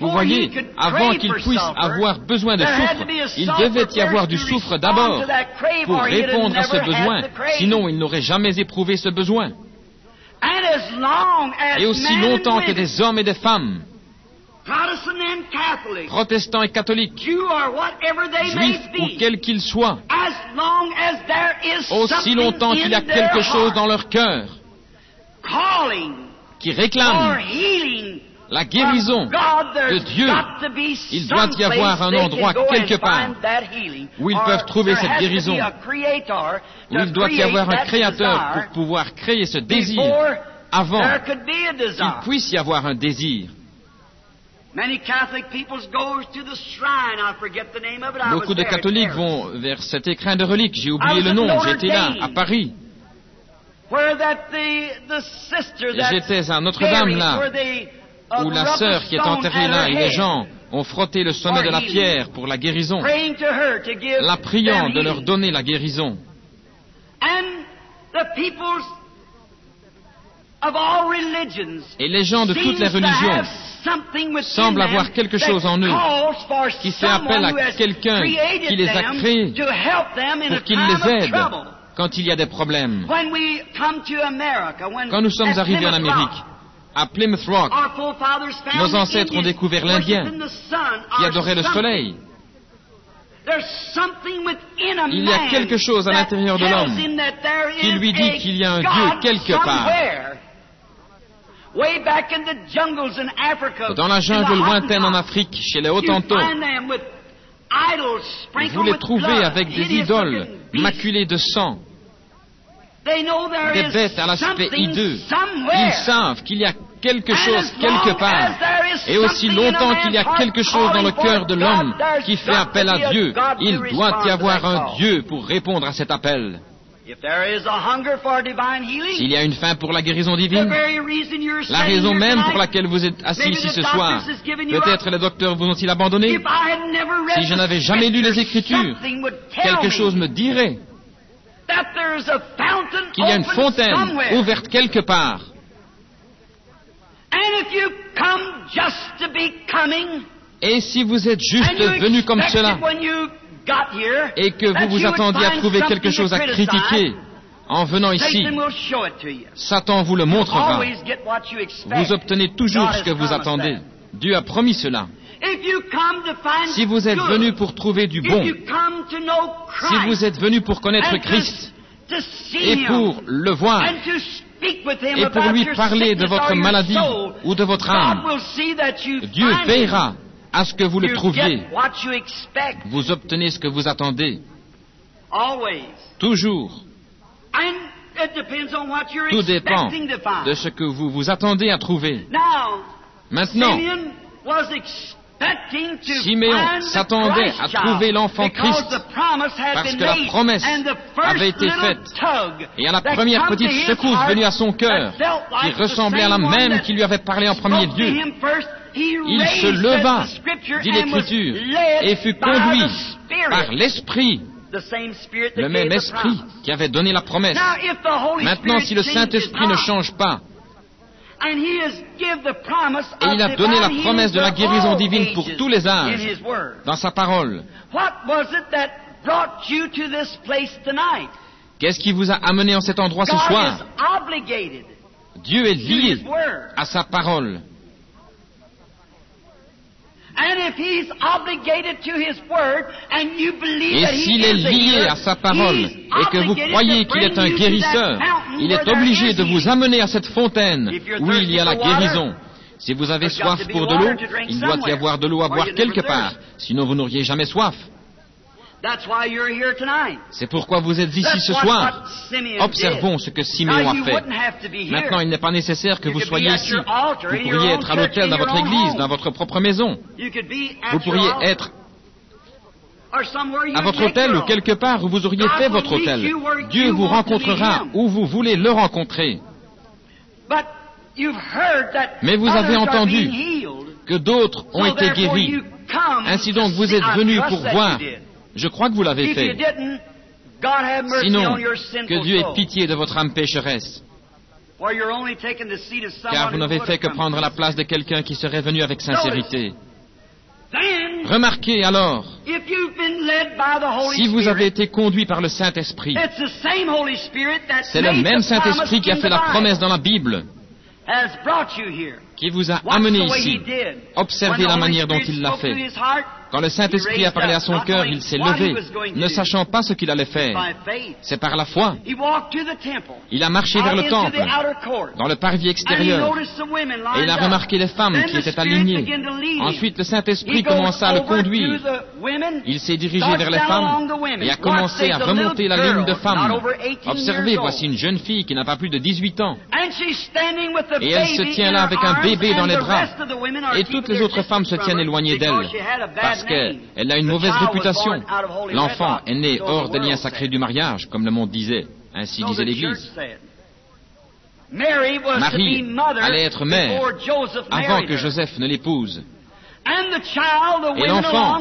Vous voyez, avant qu'il puisse avoir besoin de soufre, il devait y avoir du soufre d'abord pour répondre à ce besoin. Sinon, il n'aurait jamais éprouvé ce besoin. Et aussi longtemps que des hommes et des femmes, protestants et catholiques, juifs ou quels qu'ils soient, aussi longtemps qu'il y a quelque chose dans leur cœur qui réclame la guérison de Dieu, il doit y avoir un endroit quelque part où ils peuvent trouver cette guérison, où il doit y avoir un créateur pour pouvoir créer ce désir avant qu'il puisse y avoir un désir. Beaucoup de catholiques vont vers cet écrin de reliques, j'ai oublié le nom, j'étais là, à Paris. J'étais à Notre-Dame là, où la sœur qui est enterrée là et les gens ont frotté le sommet de la pierre pour la guérison, la priant de leur donner la guérison. Et les gens de toutes les religions semblent avoir quelque chose en eux qui fait appel à quelqu'un qui les a créés pour qu'il les aide quand il y a des problèmes. Quand nous sommes arrivés en Amérique, à Plymouth Rock, nos ancêtres ont découvert l'Indien qui adorait le soleil. Il y a quelque chose à l'intérieur de l'homme qui lui dit qu'il y a un Dieu quelque part. Dans la jungle lointaine en Afrique, chez les Hottentots, vous les trouvez avec des idoles maculées de sang, des bêtes à l'aspect hideux. Ils savent qu'il y a quelque chose quelque part. Et aussi longtemps qu'il y a quelque chose dans le cœur de l'homme qui fait appel à Dieu, il doit y avoir un Dieu pour répondre à cet appel. S'il y a une faim pour la guérison divine, la raison même pour laquelle vous êtes assis ici ce soir, peut-être les docteurs vous ont-ils abandonné. Si je n'avais jamais lu les Écritures, quelque chose me dirait qu'il y a une fontaine ouverte quelque part. Et si vous êtes juste venu comme cela, et que vous vous attendiez à trouver quelque chose à critiquer en venant ici, Satan vous le montrera. Vous obtenez toujours ce que vous attendez. Dieu a promis cela. Si vous êtes venu pour trouver du bon, si vous êtes venu pour connaître Christ et pour le voir et pour lui parler de votre maladie ou de votre âme, Dieu veillera à ce que vous le trouviez. Vous obtenez ce que vous attendez. Toujours. Tout dépend de ce que vous vous attendez à trouver. Maintenant, Siméon s'attendait à trouver l'enfant Christ parce que la promesse avait été faite. Et à la première petite secousse venue à son cœur, qui ressemblait à la même qui lui avait parlé en premier lieu, il se leva, dit l'Écriture, et fut conduit par l'Esprit, le même Esprit qui avait donné la promesse. Maintenant, si le Saint-Esprit ne change pas, et il a donné la promesse de la guérison divine pour tous les âges dans sa parole, qu'est-ce qui vous a amené en cet endroit ce soir? Dieu est lié à sa parole. Et s'il est lié à sa parole et que vous croyez qu'il est un guérisseur, il est obligé de vous amener à cette fontaine où il y a la guérison. Si vous avez soif pour de l'eau, il doit y avoir de l'eau à boire quelque part, sinon vous n'auriez jamais soif. C'est pourquoi vous êtes ici ce soir. Observons ce que Siméon a fait. Maintenant, il n'est pas nécessaire que vous soyez ici. Vous pourriez être à l'autel dans votre église, dans votre propre maison. Vous pourriez être à votre hôtel ou quelque part où vous auriez fait votre hôtel. Dieu vous rencontrera où vous voulez le rencontrer. Mais vous avez entendu que d'autres ont été guéris. Ainsi donc, vous êtes venus pour voir. Je crois que vous l'avez fait. Sinon, que Dieu ait pitié de votre âme pécheresse. Car vous n'avez fait que prendre la place de quelqu'un qui serait venu avec sincérité. Remarquez alors, si vous avez été conduit par le Saint-Esprit, c'est le même Saint-Esprit qui a fait la promesse dans la Bible, qui vous a amené ici. Observez la manière dont il l'a fait. Quand le Saint-Esprit a parlé à son cœur, il s'est levé, ne sachant pas ce qu'il allait faire. C'est par la foi. Il a marché vers le temple, dans le parvis extérieur, et il a remarqué les femmes qui étaient alignées. Ensuite, le Saint-Esprit commença à le conduire. Il s'est dirigé vers les femmes et a commencé à remonter la ligne de femmes. Observez, voici une jeune fille qui n'a pas plus de 18 ans. Et elle se tient là avec un bébé dans les bras. Et toutes les autres femmes se tiennent éloignées d'elle. Parce qu'elle a une mauvaise réputation. L'enfant est né hors des liens sacrés du mariage, comme le monde disait. Ainsi disait l'Église. Marie allait être mère avant que Joseph ne l'épouse. Et l'enfant,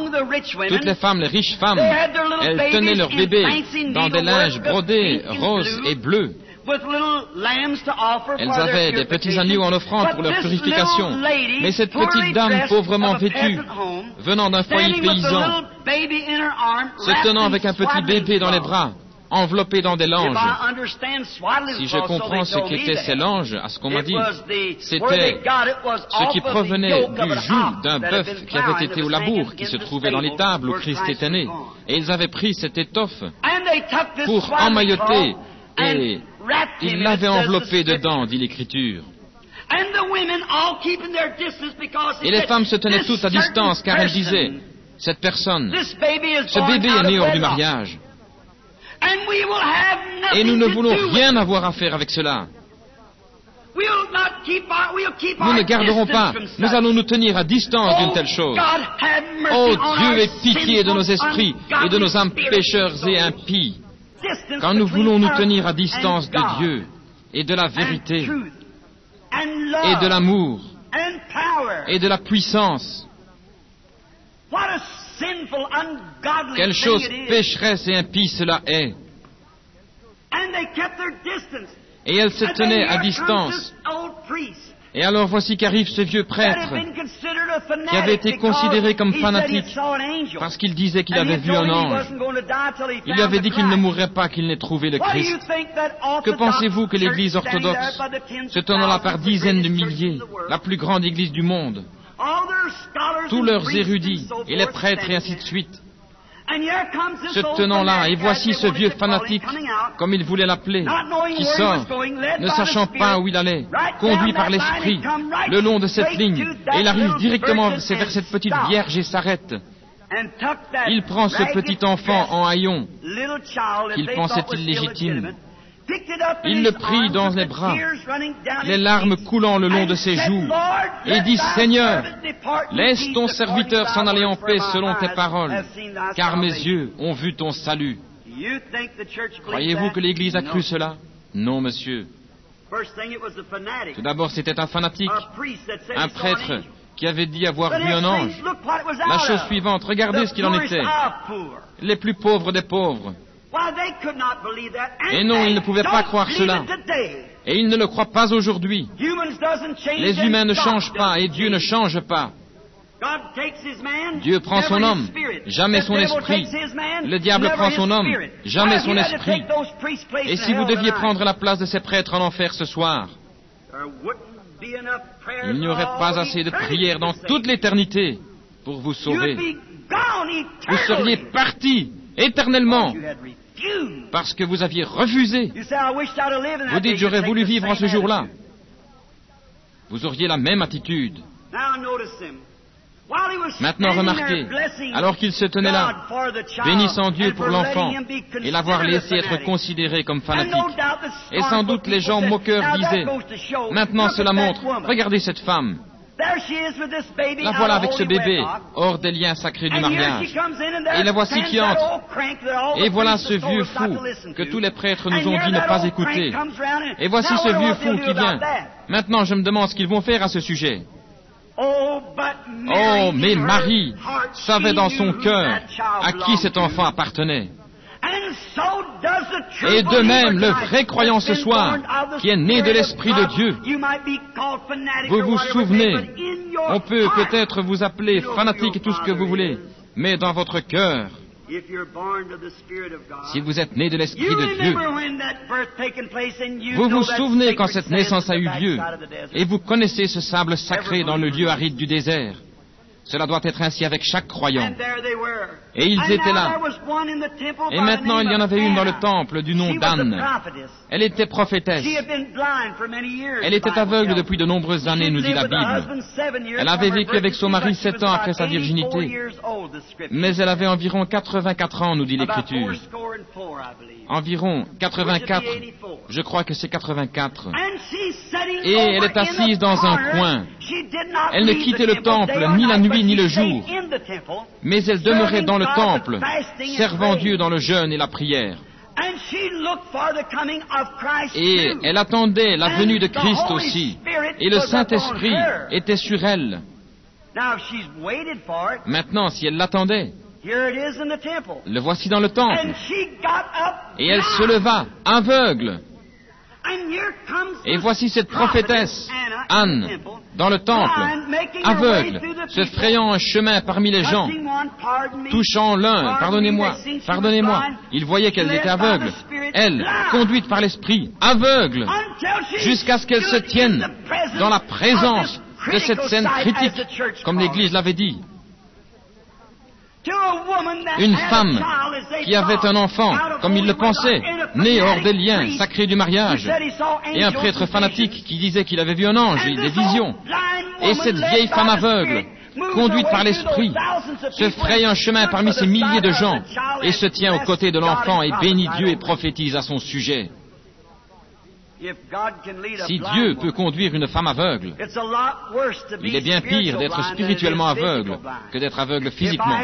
toutes les femmes, les riches femmes, elles tenaient leur bébé dans des linges brodés, roses et bleus. Elles avaient des petits agneaux en offrande pour leur purification. Mais cette petite dame pauvrement vêtue, venant d'un foyer paysan, se tenant avec un petit bébé dans les bras, enveloppé dans des langes. Si je comprends ce qu'étaient ces langes, à ce qu'on m'a dit, c'était ce qui provenait du joug d'un bœuf qui avait été au labour, qui se trouvait dans l'étable où Christ était né. Et ils avaient pris cette étoffe pour emmailloter, et ils l'avaient enveloppé dedans, dit l'Écriture. Et les femmes se tenaient toutes à distance, car elles disaient, cette personne, ce bébé est né hors du mariage. Et nous ne voulons rien avoir à faire avec cela. Nous ne garderons pas, nous allons nous tenir à distance d'une telle chose. Oh Dieu, aie pitié de nos esprits et de nos âmes pécheurs et impies. Quand nous voulons nous tenir à distance de Dieu et de la vérité et de l'amour et de la puissance, quelle chose pécheresse et impie cela est. Et elle se tenait à distance. Et alors voici qu'arrive ce vieux prêtre qui avait été considéré comme fanatique parce qu'il disait qu'il avait vu un ange. Il lui avait dit qu'il ne mourrait pas, qu'il n'ait trouvé le Christ. Que pensez-vous que l'Église orthodoxe, se tenant là par dizaines de milliers, la plus grande Église du monde, tous leurs érudits et les prêtres et ainsi de suite, se tenant là, et voici ce vieux fanatique, comme il voulait l'appeler, qui sort, ne sachant pas où il allait, conduit par l'esprit, le long de cette ligne, et il arrive directement vers cette petite vierge et s'arrête. Il prend ce petit enfant en haillons, qu'il pensait illégitime. Il le prit dans les bras, les larmes coulant le long de ses joues, et dit, « Seigneur, laisse ton serviteur s'en aller en paix selon tes paroles, car mes yeux ont vu ton salut. » Croyez-vous que l'Église a cru cela? Non, monsieur. Tout d'abord, c'était un fanatique, un prêtre qui avait dit avoir vu un ange. La chose suivante, regardez ce qu'il en était. Les plus pauvres des pauvres. Et non, ils ne pouvaient pas croire cela. Et ils ne le croient pas aujourd'hui. Les humains ne changent pas et Dieu ne change pas. Dieu prend son homme, jamais son esprit. Le diable prend son homme, jamais son esprit. Et si vous deviez prendre la place de ces prêtres en enfer ce soir, il n'y aurait pas assez de prières dans toute l'éternité pour vous sauver. Vous seriez partis éternellement parce que vous aviez refusé. Vous dites, j'aurais voulu vivre en ce jour-là. vous auriez la même attitude. Maintenant remarquez, alors qu'il se tenait là, bénissant Dieu pour l'enfant et l'avoir laissé être considéré comme fanatique, et sans doute les gens moqueurs disaient, maintenant cela montre, regardez cette femme, la voilà avec ce bébé, hors des liens sacrés du mariage, et la voici qui entre, et voilà ce vieux fou que tous les prêtres nous ont dit ne pas écouter, et voici ce vieux fou qui vient. Maintenant je me demande ce qu'ils vont faire à ce sujet. Oh, mais Marie savait dans son cœur à qui cet enfant appartenait. Et de même, le vrai croyant ce soir, qui est né de l'Esprit de Dieu, vous vous souvenez, on peut peut-être vous appeler fanatique et tout ce que vous voulez, mais dans votre cœur, si vous êtes né de l'Esprit de Dieu, vous vous souvenez quand cette naissance a eu lieu, et vous connaissez ce sable sacré dans le lieu aride du désert. Cela doit être ainsi avec chaque croyant. Et ils étaient là. Et maintenant, il y en avait une dans le temple du nom d'Anne. Elle était prophétesse. Elle était aveugle depuis de nombreuses années, nous dit la Bible. Elle avait vécu avec son mari 7 ans après sa virginité. Mais elle avait environ 84 ans, nous dit l'Écriture. Environ 84. Je crois que c'est 84. Et elle est assise dans un coin. Elle ne quittait le temple ni la nuit ni le jour, mais elle demeurait dans le temple, servant Dieu dans le jeûne et la prière. Et elle attendait la venue de Christ aussi, et le Saint-Esprit était sur elle. Maintenant, si elle l'attendait, le voici dans le temple, et elle se leva, aveugle. Et voici cette prophétesse, Anne, dans le temple, aveugle, se frayant un chemin parmi les gens, touchant l'un, pardonnez-moi, il voyait qu'elle était aveugle, elle, conduite par l'Esprit, aveugle, jusqu'à ce qu'elle se tienne dans la présence de cette scène critique, comme l'Église l'avait dit. Une femme qui avait un enfant, comme il le pensait, né hors des liens sacrés du mariage, et un prêtre fanatique qui disait qu'il avait vu un ange et des visions. Et cette vieille femme aveugle, conduite par l'Esprit, se fraye un chemin parmi ces milliers de gens et se tient aux côtés de l'enfant et bénit Dieu et prophétise à son sujet. Si Dieu peut conduire une femme aveugle, il est bien pire d'être spirituellement aveugle que d'être aveugle physiquement.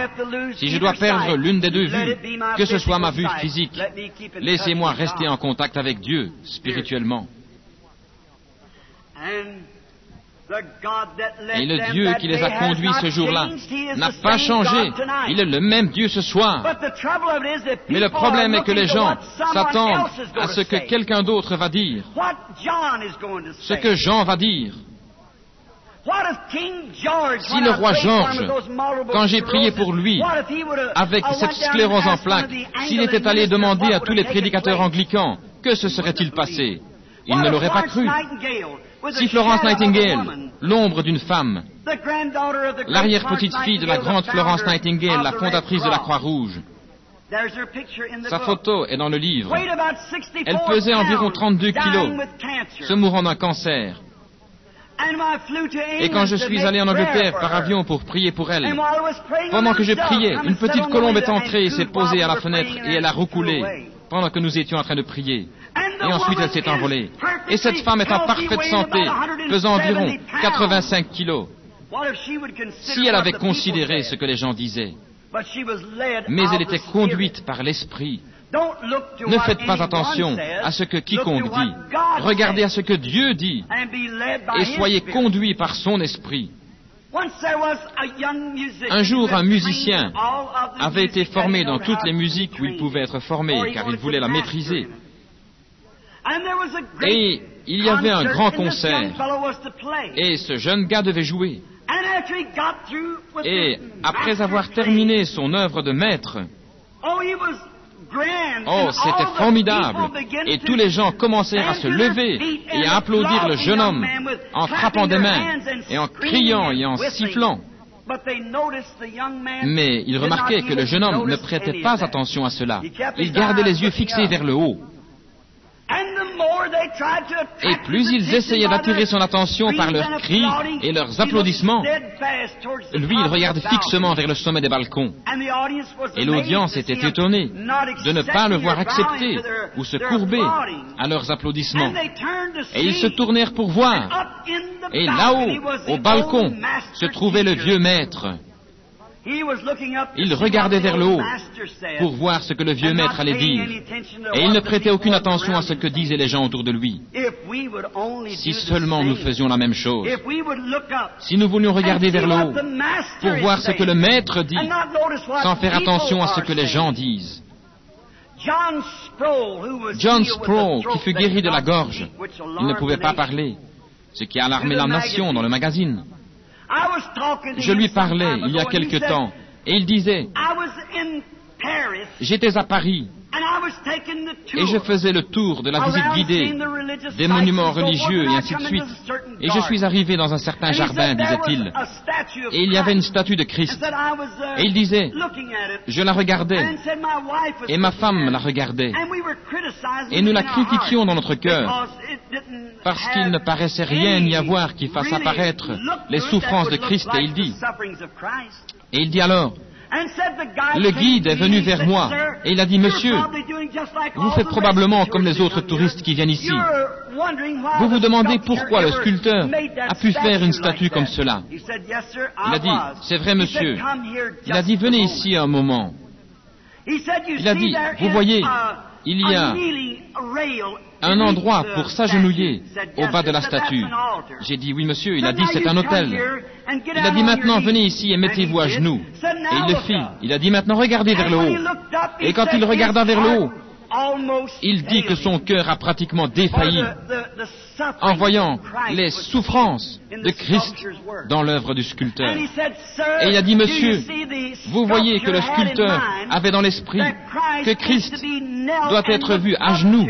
Si je dois perdre l'une des deux vues, que ce soit ma vue physique, laissez-moi rester en contact avec Dieu spirituellement. Et le Dieu qui les a conduits ce jour-là n'a pas changé. Il est le même Dieu ce soir. Mais le problème est que les gens s'attendent à ce que quelqu'un d'autre va dire, ce que Jean va dire. Si le roi George, quand j'ai prié pour lui, avec cette sclérose en plaques, s'il était allé demander à tous les prédicateurs anglicans, que se serait-il passé? Il ne l'aurait pas cru. Si Florence Nightingale, l'ombre d'une femme, l'arrière-petite-fille de la grande Florence Nightingale, la fondatrice de la Croix-Rouge, sa photo est dans le livre. Elle pesait environ 32 kilos, se mourant d'un cancer. Et quand je suis allé en Angleterre par avion pour prier pour elle, pendant que je priais, une petite colombe est entrée et s'est posée à la fenêtre et elle a roucoulé pendant que nous étions en train de prier. Et ensuite elle s'est envolée. Et cette femme est en parfaite santé, pesant environ 85 kilos. Si elle avait considéré ce que les gens disaient, mais elle était conduite par l'Esprit. Ne faites pas attention à ce que quiconque dit. Regardez à ce que Dieu dit et soyez conduits par son Esprit. Un jour, un musicien avait été formé dans toutes les musiques où il pouvait être formé, car il voulait la maîtriser. Et il y avait un grand concert, et ce jeune gars devait jouer. Et après avoir terminé son œuvre de maître, oh, c'était formidable! Et tous les gens commencèrent à se lever et à applaudir le jeune homme en frappant des mains et en criant et en sifflant. Mais ils remarquaient que le jeune homme ne prêtait pas attention à cela. Il gardait les yeux fixés vers le haut. Et plus ils essayaient d'attirer son attention par leurs cris et leurs applaudissements, lui, il regardait fixement vers le sommet des balcons. Et l'audience était étonnée de ne pas le voir accepter ou se courber à leurs applaudissements. Et ils se tournèrent pour voir. Et là-haut, au balcon, se trouvait le vieux maître. Il regardait vers le haut pour voir ce que le vieux maître allait dire. Et il ne prêtait aucune attention à ce que disaient les gens autour de lui. Si seulement nous faisions la même chose, si nous voulions regarder vers le haut pour voir ce que le maître dit, sans faire attention à ce que les gens disent. John Sproul, qui fut guéri de la gorge, il ne pouvait pas parler, ce qui a alarmé la nation dans le magazine. Je lui parlais il y a quelque temps, et il disait, j'étais à Paris, et je faisais le tour de la visite guidée, des monuments religieux et ainsi de suite. Et je suis arrivé dans un certain jardin, disait-il, et il y avait une statue de Christ. Et il disait, je la regardais, et ma femme la regardait, et nous la critiquions dans notre cœur, parce qu'il ne paraissait rien y avoir qui fasse apparaître les souffrances de Christ. Et il dit alors, le guide est venu vers moi et il a dit, monsieur, vous faites probablement comme les autres touristes qui viennent ici. Vous vous demandez pourquoi le sculpteur a pu faire une statue comme cela. Il a dit, c'est vrai, monsieur. Il a dit, venez ici un moment. Il a dit, vous voyez, il y a un endroit pour s'agenouiller au bas de la statue. J'ai dit, oui, monsieur. Il a dit, c'est un autel. Il a dit, maintenant, venez ici et mettez-vous à genoux. Et il le fit. Il a dit, maintenant, regardez vers le haut. Et quand il regarda vers le haut, il dit que son cœur a pratiquement défailli en voyant les souffrances de Christ dans l'œuvre du sculpteur. Et il a dit, monsieur, vous voyez que le sculpteur avait dans l'esprit que Christ doit être vu à genoux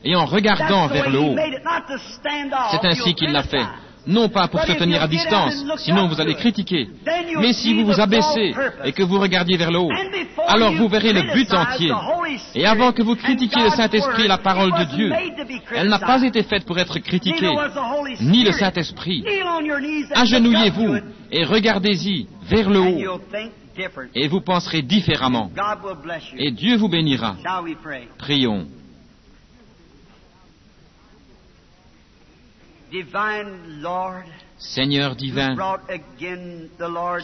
et en regardant vers le haut. C'est ainsi qu'il l'a fait. Non pas pour se tenir à distance, sinon vous allez critiquer. Mais si vous vous abaissez et que vous regardiez vers le haut, alors vous verrez le but entier. Et avant que vous critiquiez le Saint-Esprit et la parole de Dieu, elle n'a pas été faite pour être critiquée, ni le Saint-Esprit. Agenouillez-vous et regardez-y vers le haut, et vous penserez différemment. Et Dieu vous bénira. Prions. Seigneur divin,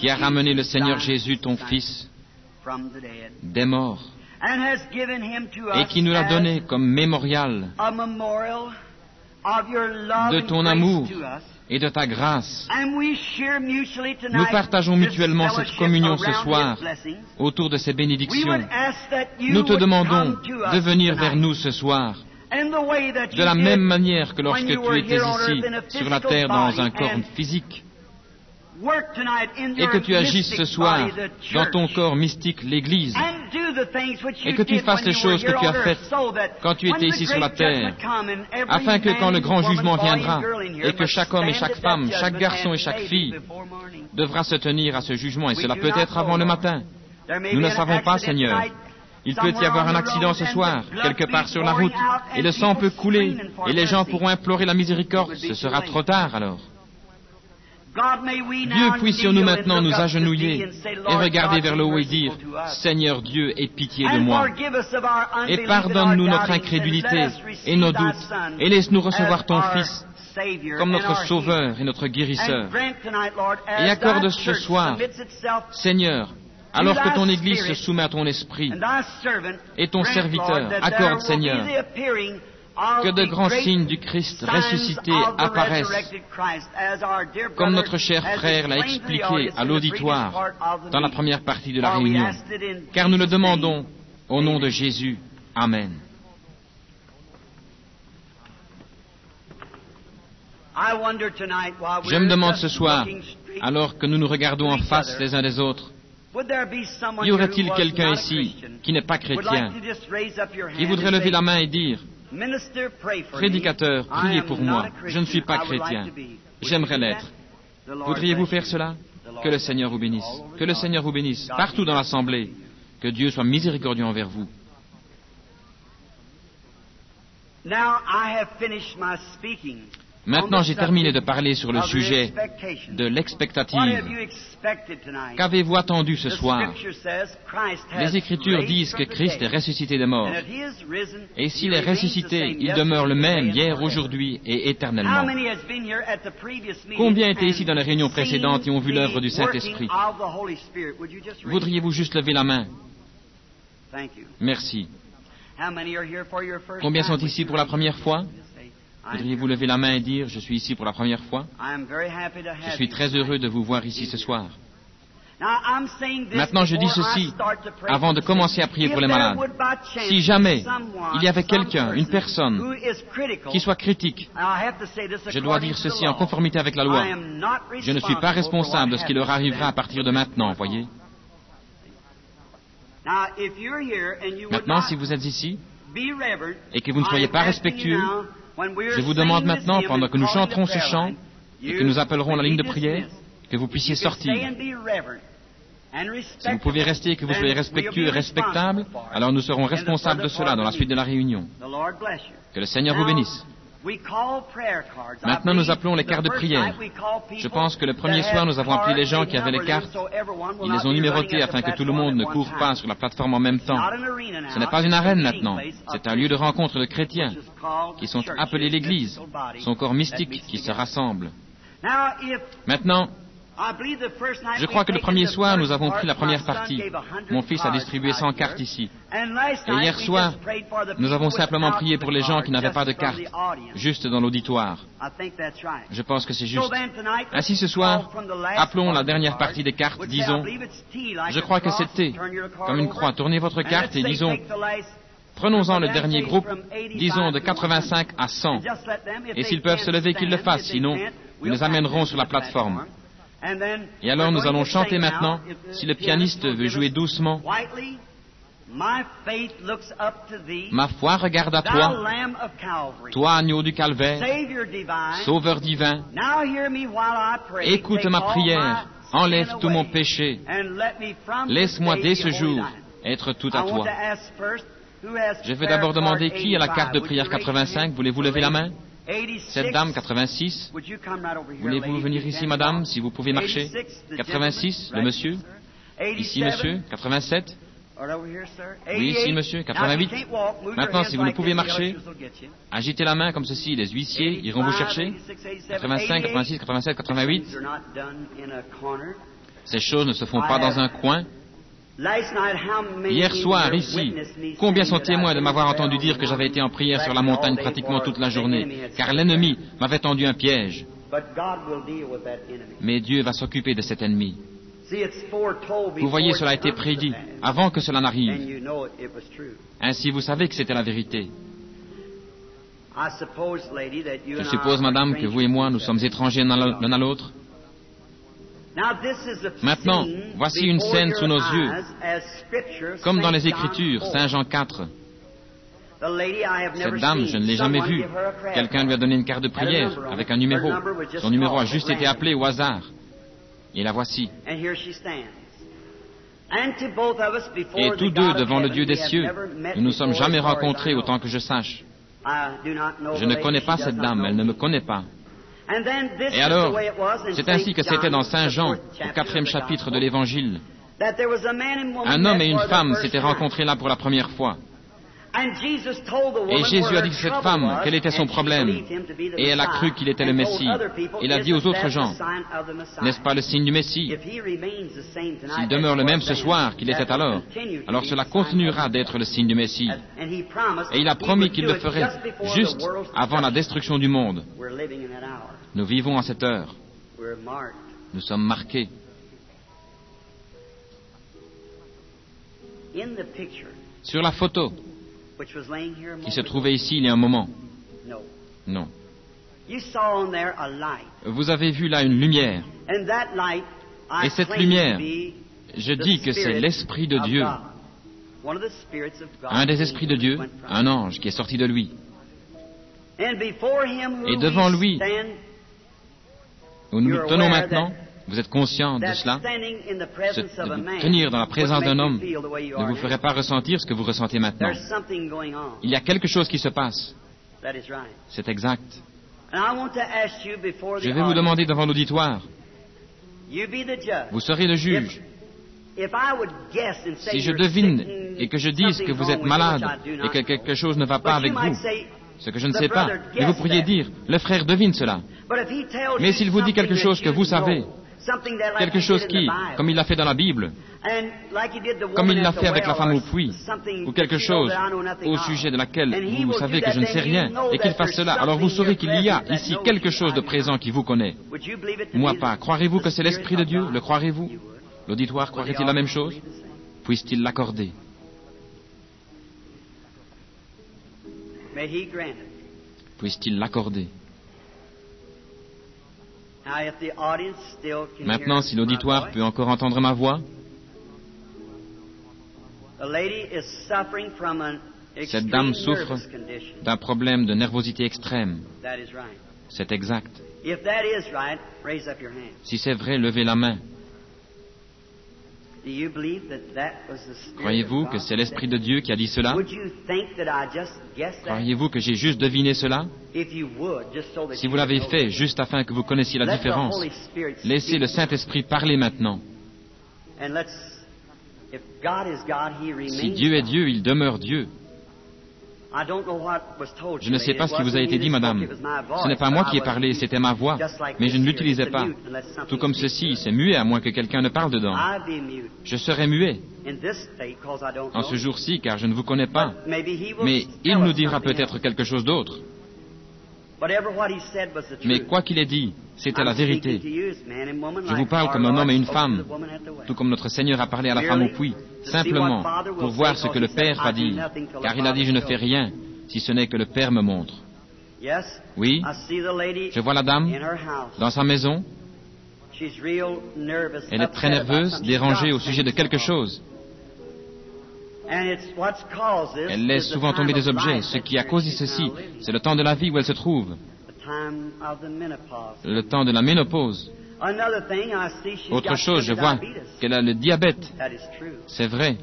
qui a ramené le Seigneur Jésus, ton Fils, des morts, et qui nous l'a donné comme mémorial de ton amour et de ta grâce. Nous partageons mutuellement cette communion ce soir autour de ces bénédictions. Nous te demandons de venir vers nous ce soir, de la même manière que lorsque tu étais ici sur la terre dans un corps physique, et que tu agisses ce soir dans ton corps mystique, l'Église, et que tu fasses les choses que tu as faites quand tu étais ici sur la terre, afin que quand le grand jugement viendra, et que chaque homme et chaque femme, chaque garçon et chaque fille devra se tenir à ce jugement, et cela peut être avant le matin. Nous ne savons pas, Seigneur. Il peut y avoir un accident ce soir, quelque part sur la route, et le sang peut couler, et les gens pourront implorer la miséricorde. Ce sera trop tard alors. Dieu, puissions-nous maintenant nous agenouiller et regarder vers le haut et dire, Seigneur Dieu, aie pitié de moi, et pardonne-nous notre incrédulité et nos doutes, et laisse-nous recevoir ton Fils comme notre Sauveur et notre Guérisseur. Et accorde ce soir, Seigneur, alors que ton Église se soumet à ton esprit, et ton serviteur, accorde, Seigneur, que de grands signes du Christ ressuscité apparaissent, comme notre cher frère l'a expliqué à l'auditoire dans la première partie de la réunion, car nous le demandons au nom de Jésus. Amen. Je me demande ce soir, alors que nous nous regardons en face les uns des autres, y aurait-il quelqu'un ici qui n'est pas chrétien, qui voudrait lever la main et dire, prédicateur, priez pour moi, je ne suis pas chrétien, j'aimerais l'être. Voudriez-vous faire cela? Que le Seigneur vous bénisse. Que le Seigneur vous bénisse partout dans l'assemblée. Que Dieu soit miséricordieux envers vous. Maintenant, j'ai terminé de parler sur le sujet de l'expectative. Qu'avez-vous attendu ce soir? Les Écritures disent que Christ est ressuscité des morts. Et s'il est ressuscité, il demeure le même hier, aujourd'hui et éternellement. Combien étaient ici dans les réunions précédentes et ont vu l'œuvre du Saint-Esprit? Voudriez-vous juste lever la main? Merci. Combien sont ici pour la première fois? Voudriez-vous lever la main et dire « Je suis ici pour la première fois » ? Je suis très heureux de vous voir ici ce soir. Maintenant, je dis ceci avant de commencer à prier pour les malades. Si jamais il y avait quelqu'un, une personne, qui soit critique, je dois dire ceci en conformité avec la loi. Je ne suis pas responsable de ce qui leur arrivera à partir de maintenant, voyez. Maintenant, si vous êtes ici et que vous ne soyez pas respectueux, je vous demande maintenant, pendant que nous chanterons ce chant et que nous appellerons la ligne de prière, que vous puissiez sortir. Si vous pouvez rester et que vous soyez respectueux et respectable, alors nous serons responsables de cela dans la suite de la réunion. Que le Seigneur vous bénisse. Maintenant, nous appelons les cartes de prière. Je pense que le premier soir, nous avons appelé les gens qui avaient les cartes. Ils les ont numérotées afin que tout le monde ne court pas sur la plateforme en même temps. Ce n'est pas une arène maintenant. C'est un lieu de rencontre de chrétiens qui sont appelés l'Église, son corps mystique qui se rassemble. Maintenant, je crois que le premier soir, nous avons pris la première partie. Mon fils a distribué 100 cartes ici. Et hier soir, nous avons simplement prié pour les gens qui n'avaient pas de cartes, juste dans l'auditoire. Je pense que c'est juste. Ainsi, ce soir, appelons la dernière partie des cartes, disons, je crois que c'est T, comme une croix. Tournez votre carte et disons, prenons-en le dernier groupe, disons de 85 à 100. Et s'ils peuvent se lever, qu'ils le fassent, sinon, nous les amènerons sur la plateforme. Et alors nous allons chanter maintenant, si le pianiste veut jouer doucement. Ma foi regarde à toi, toi agneau du calvaire, sauveur divin. Écoute ma prière, enlève tout mon péché. Laisse-moi dès ce jour être tout à toi. Je vais d'abord demander qui a la carte de prière 85. Voulez-vous lever la main? Cette dame, 86. Voulez-vous venir ici, madame, si vous pouvez marcher? 86, le monsieur. Ici, monsieur. 87. Oui, ici, monsieur. 88. Maintenant, si vous ne pouvez marcher, agitez la main comme ceci. Les huissiers iront vous chercher. 85, 86, 87, 88. Ces choses ne se font pas dans un coin. Hier soir, ici, combien sont témoins de m'avoir entendu dire que j'avais été en prière sur la montagne pratiquement toute la journée, car l'ennemi m'avait tendu un piège. Mais Dieu va s'occuper de cet ennemi. Vous voyez, cela a été prédit avant que cela n'arrive. Ainsi, vous savez que c'était la vérité. Je suppose, madame, que vous et moi, nous sommes étrangers l'un à l'autre. Maintenant, voici une scène sous nos yeux, comme dans les Écritures, Saint Jean 4. Cette dame, je ne l'ai jamais vue. Quelqu'un lui a donné une carte de prière avec un numéro. Son numéro a juste été appelé au hasard. Et la voici. Et tous deux, devant le Dieu des cieux, nous ne nous sommes jamais rencontrés autant que je sache. Je ne connais pas cette dame, elle ne me connaît pas. Et alors, c'est ainsi que c'était dans Saint Jean, au 4e chapitre de l'Évangile. Un homme et une femme s'étaient rencontrés là pour la première fois. Et Jésus a dit à cette femme quel était son problème. Et elle a cru qu'il était le Messie. Il a dit aux autres gens, n'est-ce pas le signe du Messie? S'il demeure le même ce soir qu'il était alors cela continuera d'être le signe du Messie. Et il a promis qu'il le ferait juste avant la destruction du monde. Nous vivons à cette heure. Nous sommes marqués. Sur la photo qui se trouvait ici il y a un moment. Non. Vous avez vu là une lumière. Et cette lumière, je dis que c'est l'Esprit de Dieu. Un des esprits de Dieu, un ange qui est sorti de lui. Et devant lui, où nous nous tenons maintenant, vous êtes conscient de cela? De vous tenir dans la présence d'un homme ne vous ferait pas ressentir ce que vous ressentez maintenant. Il y a quelque chose qui se passe. C'est exact. Je vais vous demander devant l'auditoire. Vous serez le juge. Si je devine et que je dise que vous êtes malade et que quelque chose ne va pas avec vous, ce que je ne sais pas, mais vous pourriez dire, le frère devine cela. Mais s'il vous dit quelque chose que vous savez, quelque chose qui, comme il l'a fait dans la Bible, comme il l'a fait avec la femme au puits, ou quelque chose au sujet de laquelle vous savez que je ne sais rien, et qu'il fasse cela, alors vous saurez qu'il y a ici quelque chose de présent qui vous connaît. Moi pas. Croirez-vous que c'est l'Esprit de Dieu? Le croirez-vous? L'auditoire croirait-il la même chose? Puisse-t-il l'accorder? Puisse-t-il l'accorder? Maintenant, si l'auditoire peut encore entendre ma voix, cette dame souffre d'un problème de nervosité extrême. C'est exact. Si c'est vrai, levez la main. Croyez-vous que c'est l'Esprit de Dieu qui a dit cela? Croyez-vous que j'ai juste deviné cela? Si vous l'avez fait juste afin que vous connaissiez la différence, laissez le Saint-Esprit parler maintenant. Si Dieu est Dieu, il demeure Dieu. Je ne sais pas ce qui vous a été dit, madame. Ce n'est pas moi qui ai parlé, c'était ma voix, mais je ne l'utilisais pas. Tout comme ceci, c'est muet à moins que quelqu'un ne parle dedans. Je serai muet en ce jour-ci, car je ne vous connais pas. Mais il nous dira peut-être quelque chose d'autre. Mais quoi qu'il ait dit, c'était la vérité. Je vous parle comme un homme et une femme, tout comme notre Seigneur a parlé à la femme au puits, simplement pour voir ce que le Père va dire, car il a dit « Je ne fais rien, si ce n'est que le Père me montre ». Oui, je vois la dame dans sa maison. Elle est très nerveuse, dérangée au sujet de quelque chose. Elle laisse souvent tomber des objets. Ce qui a causé ceci, c'est le temps de la vie où elle se trouve. Le temps de la ménopause. Autre chose, je vois qu'elle a le diabète. C'est vrai.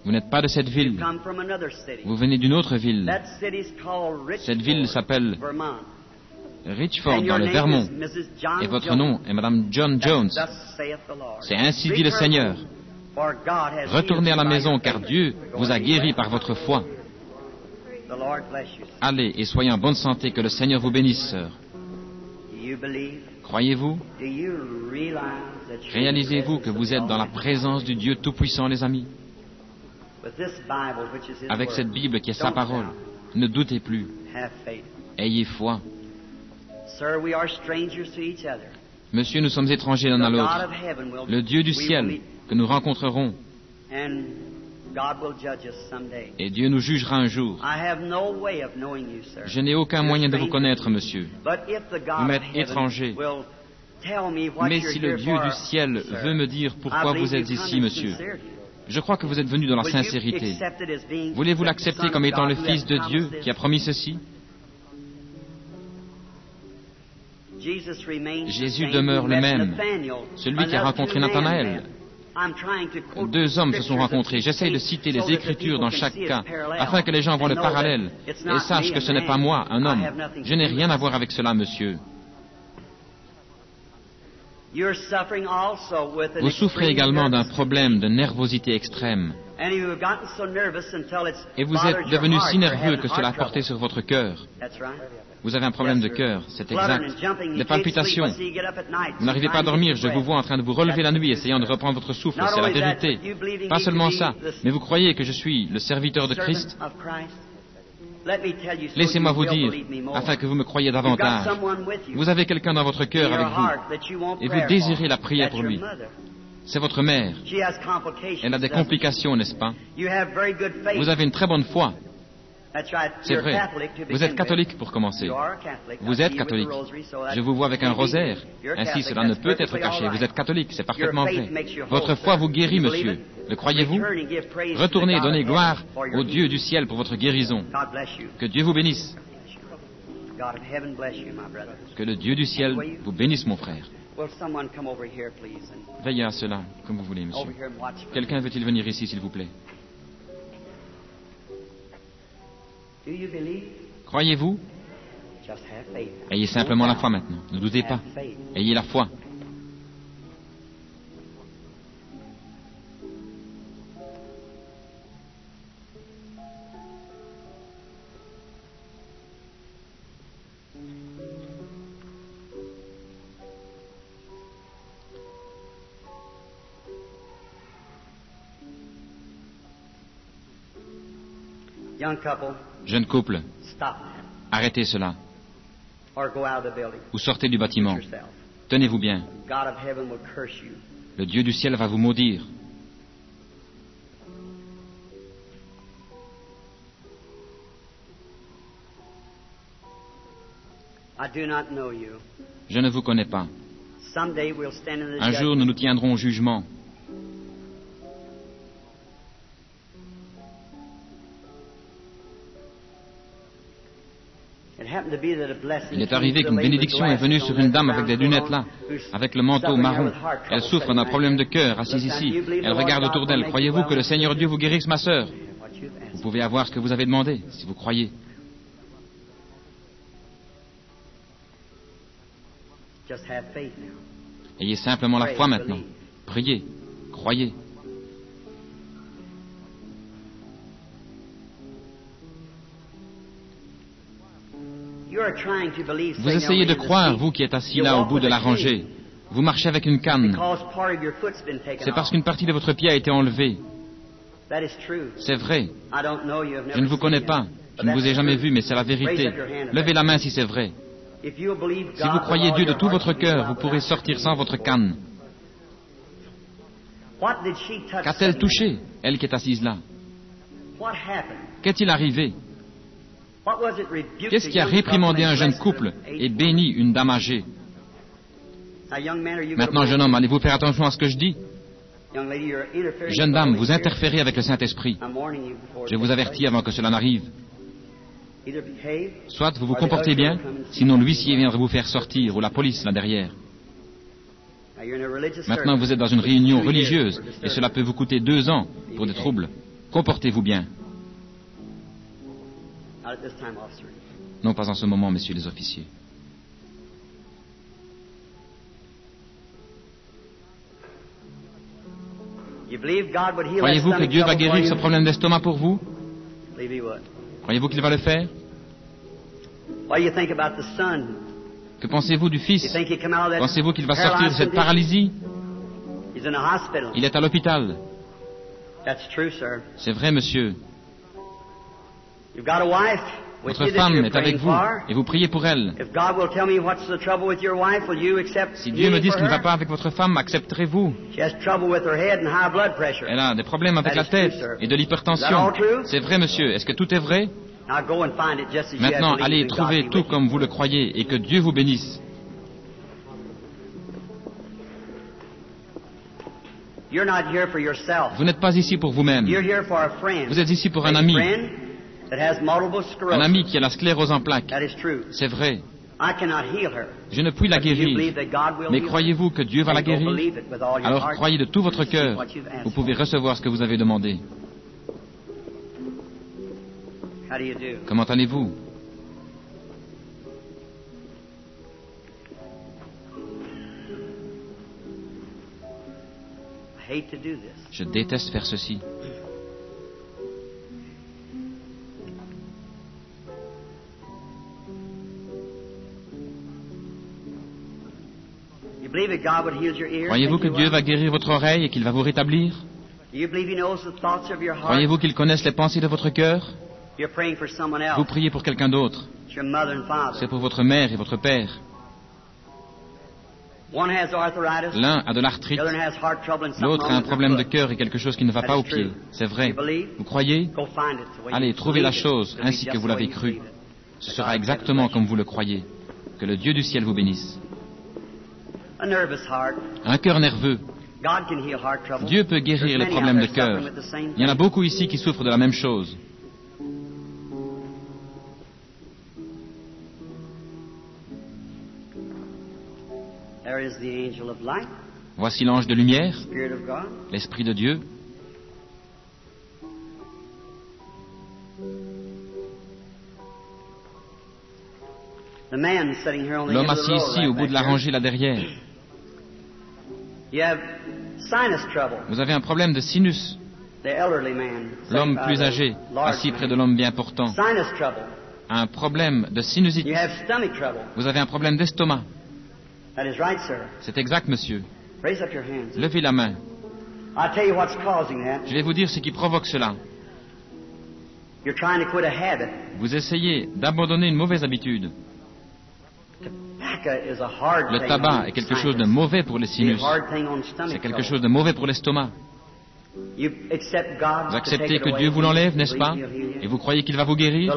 Vous n'êtes pas de cette ville. Vous venez d'une autre ville. Cette ville s'appelle Richford, dans le Vermont. Et votre nom est Madame John Jones. C'est ainsi dit le Seigneur. Retournez à la maison, car Dieu vous a guéri par votre foi. Allez et soyez en bonne santé, que le Seigneur vous bénisse, sœur. Croyez-vous? Réalisez-vous que vous êtes dans la présence du Dieu Tout-Puissant, les amis? Avec cette Bible qui est sa parole, ne doutez plus. Ayez foi. Monsieur, nous sommes étrangers l'un à l'autre. Le Dieu du ciel que nous rencontrerons, et Dieu nous jugera un jour. Je n'ai aucun moyen de vous connaître, monsieur. Vous m'êtes étranger. Mais si le Dieu du ciel veut me dire pourquoi vous êtes ici, monsieur, je crois que vous êtes venu dans la sincérité. Voulez-vous l'accepter comme étant le Fils de Dieu qui a promis ceci? Jésus demeure le même, celui qui a rencontré Nathanaël. Deux hommes se sont rencontrés. J'essaye de citer les Écritures dans chaque cas, afin que les gens voient le parallèle et sachent que ce n'est pas moi, un homme. Je n'ai rien à voir avec cela, monsieur. Vous souffrez également d'un problème de nervosité extrême. Et vous êtes devenu si nerveux que cela a porté sur votre cœur. Vous avez un problème de cœur, c'est exact. Des palpitations. Vous n'arrivez pas à dormir, je vous vois en train de vous relever la nuit, essayant de reprendre votre souffle, c'est la vérité. Pas seulement ça, mais vous croyez que je suis le serviteur de Christ? Laissez-moi vous dire, afin que vous me croyiez davantage. Vous avez quelqu'un dans votre cœur avec vous, et vous désirez la prière pour lui. C'est votre mère. Elle a des complications, n'est-ce pas? Vous avez une très bonne foi. C'est vrai. Vous êtes catholique pour commencer. Vous êtes catholique. Je vous vois avec un rosaire. Ainsi, cela ne peut être caché. Vous êtes catholique, c'est parfaitement vrai. Votre foi vous guérit, monsieur. Le croyez-vous? Retournez et donnez gloire au Dieu du ciel pour votre guérison. Que Dieu vous bénisse. Que le Dieu du ciel vous bénisse, mon frère. Veillez à cela, comme vous voulez, monsieur. Quelqu'un veut-il venir ici, s'il vous plaît? Croyez-vous? Ayez simplement la foi maintenant. Ne doutez pas. Ayez la foi. Jeune couple, arrêtez cela. Ou sortez du bâtiment. Tenez-vous bien. Le Dieu du ciel va vous maudire. Je ne vous connais pas. Un jour, nous nous tiendrons au jugement. Il est arrivé qu'une bénédiction est venue sur une dame avec des lunettes là, avec le manteau marron. Elle souffre d'un problème de cœur, assise ici. Elle regarde autour d'elle. Croyez-vous que le Seigneur Dieu vous guérisse, ma sœur? Vous pouvez avoir ce que vous avez demandé, si vous croyez. Ayez simplement la foi maintenant. Priez, croyez. Vous essayez de croire, vous qui êtes assis là au bout de la rangée. Vous marchez avec une canne. C'est parce qu'une partie de votre pied a été enlevée. C'est vrai. Je ne vous connais pas. Je ne vous ai jamais vu, mais c'est la vérité. Levez la main si c'est vrai. Si vous croyez Dieu de tout votre cœur, vous pourrez sortir sans votre canne. Qu'a-t-elle touché, elle qui est assise là? Qu'est-il arrivé? Qu'est-ce qui a réprimandé un jeune couple et béni une dame âgée? Maintenant, jeune homme, allez-vous faire attention à ce que je dis? Jeune dame, vous interférez avec le Saint-Esprit. Je vous avertis avant que cela n'arrive. Soit vous vous comportez bien, sinon l'huissier viendra vous faire sortir, ou la police là derrière. Maintenant, vous êtes dans une réunion religieuse, et cela peut vous coûter 2 ans pour des troubles. Comportez-vous bien. Non, pas en ce moment, messieurs les officiers. Croyez-vous que Dieu va guérir ce problème d'estomac pour vous? Croyez-vous qu'il va le faire? Que pensez-vous du fils? Pensez-vous qu'il va sortir de cette paralysie? Il est à l'hôpital. C'est vrai, monsieur. Votre femme est avec vous et vous priez pour elle. Si Dieu me dit ce qui ne va pas avec votre femme, accepterez-vous? Elle a des problèmes avec la tête et de l'hypertension. C'est vrai, monsieur. Est-ce que tout est vrai? Maintenant, allez trouver tout comme vous le croyez et que Dieu vous bénisse. Vous n'êtes pas ici pour vous-même. Vous êtes ici pour un ami. Un ami qui a la sclérose en plaques. C'est vrai. Je ne puis la guérir. Mais croyez-vous que Dieu va la guérir? Alors croyez de tout votre cœur. Vous pouvez recevoir ce que vous avez demandé. Comment allez-vous? Je déteste faire ceci. Croyez-vous que Dieu va guérir votre oreille et qu'il va vous rétablir? Croyez-vous qu'il connaisse les pensées de votre cœur? Vous priez pour quelqu'un d'autre. C'est pour votre mère et votre père. L'un a de l'arthrite, l'autre a un problème de cœur et quelque chose qui ne va pas au pied. C'est vrai. Vous croyez? Allez, trouvez la chose ainsi que vous l'avez cru. Ce sera exactement comme vous le croyez. Que le Dieu du ciel vous bénisse. Un cœur nerveux. Dieu peut guérir les problèmes de cœur. Il y en a beaucoup ici qui souffrent de la même chose. Voici l'ange de lumière, l'Esprit de Dieu. L'homme assis ici, au bout de la rangée, là derrière. Vous avez un problème de sinus. L'homme plus âgé, assis près de l'homme bien portant, a un problème de sinusite. Vous avez un problème d'estomac. C'est exact, monsieur. Levez la main. Je vais vous dire ce qui provoque cela. Vous essayez d'abandonner une mauvaise habitude. Le tabac est quelque chose de mauvais pour les sinus. C'est quelque chose de mauvais pour l'estomac. Vous acceptez que Dieu vous l'enlève, n'est-ce pas? Et vous croyez qu'il va vous guérir?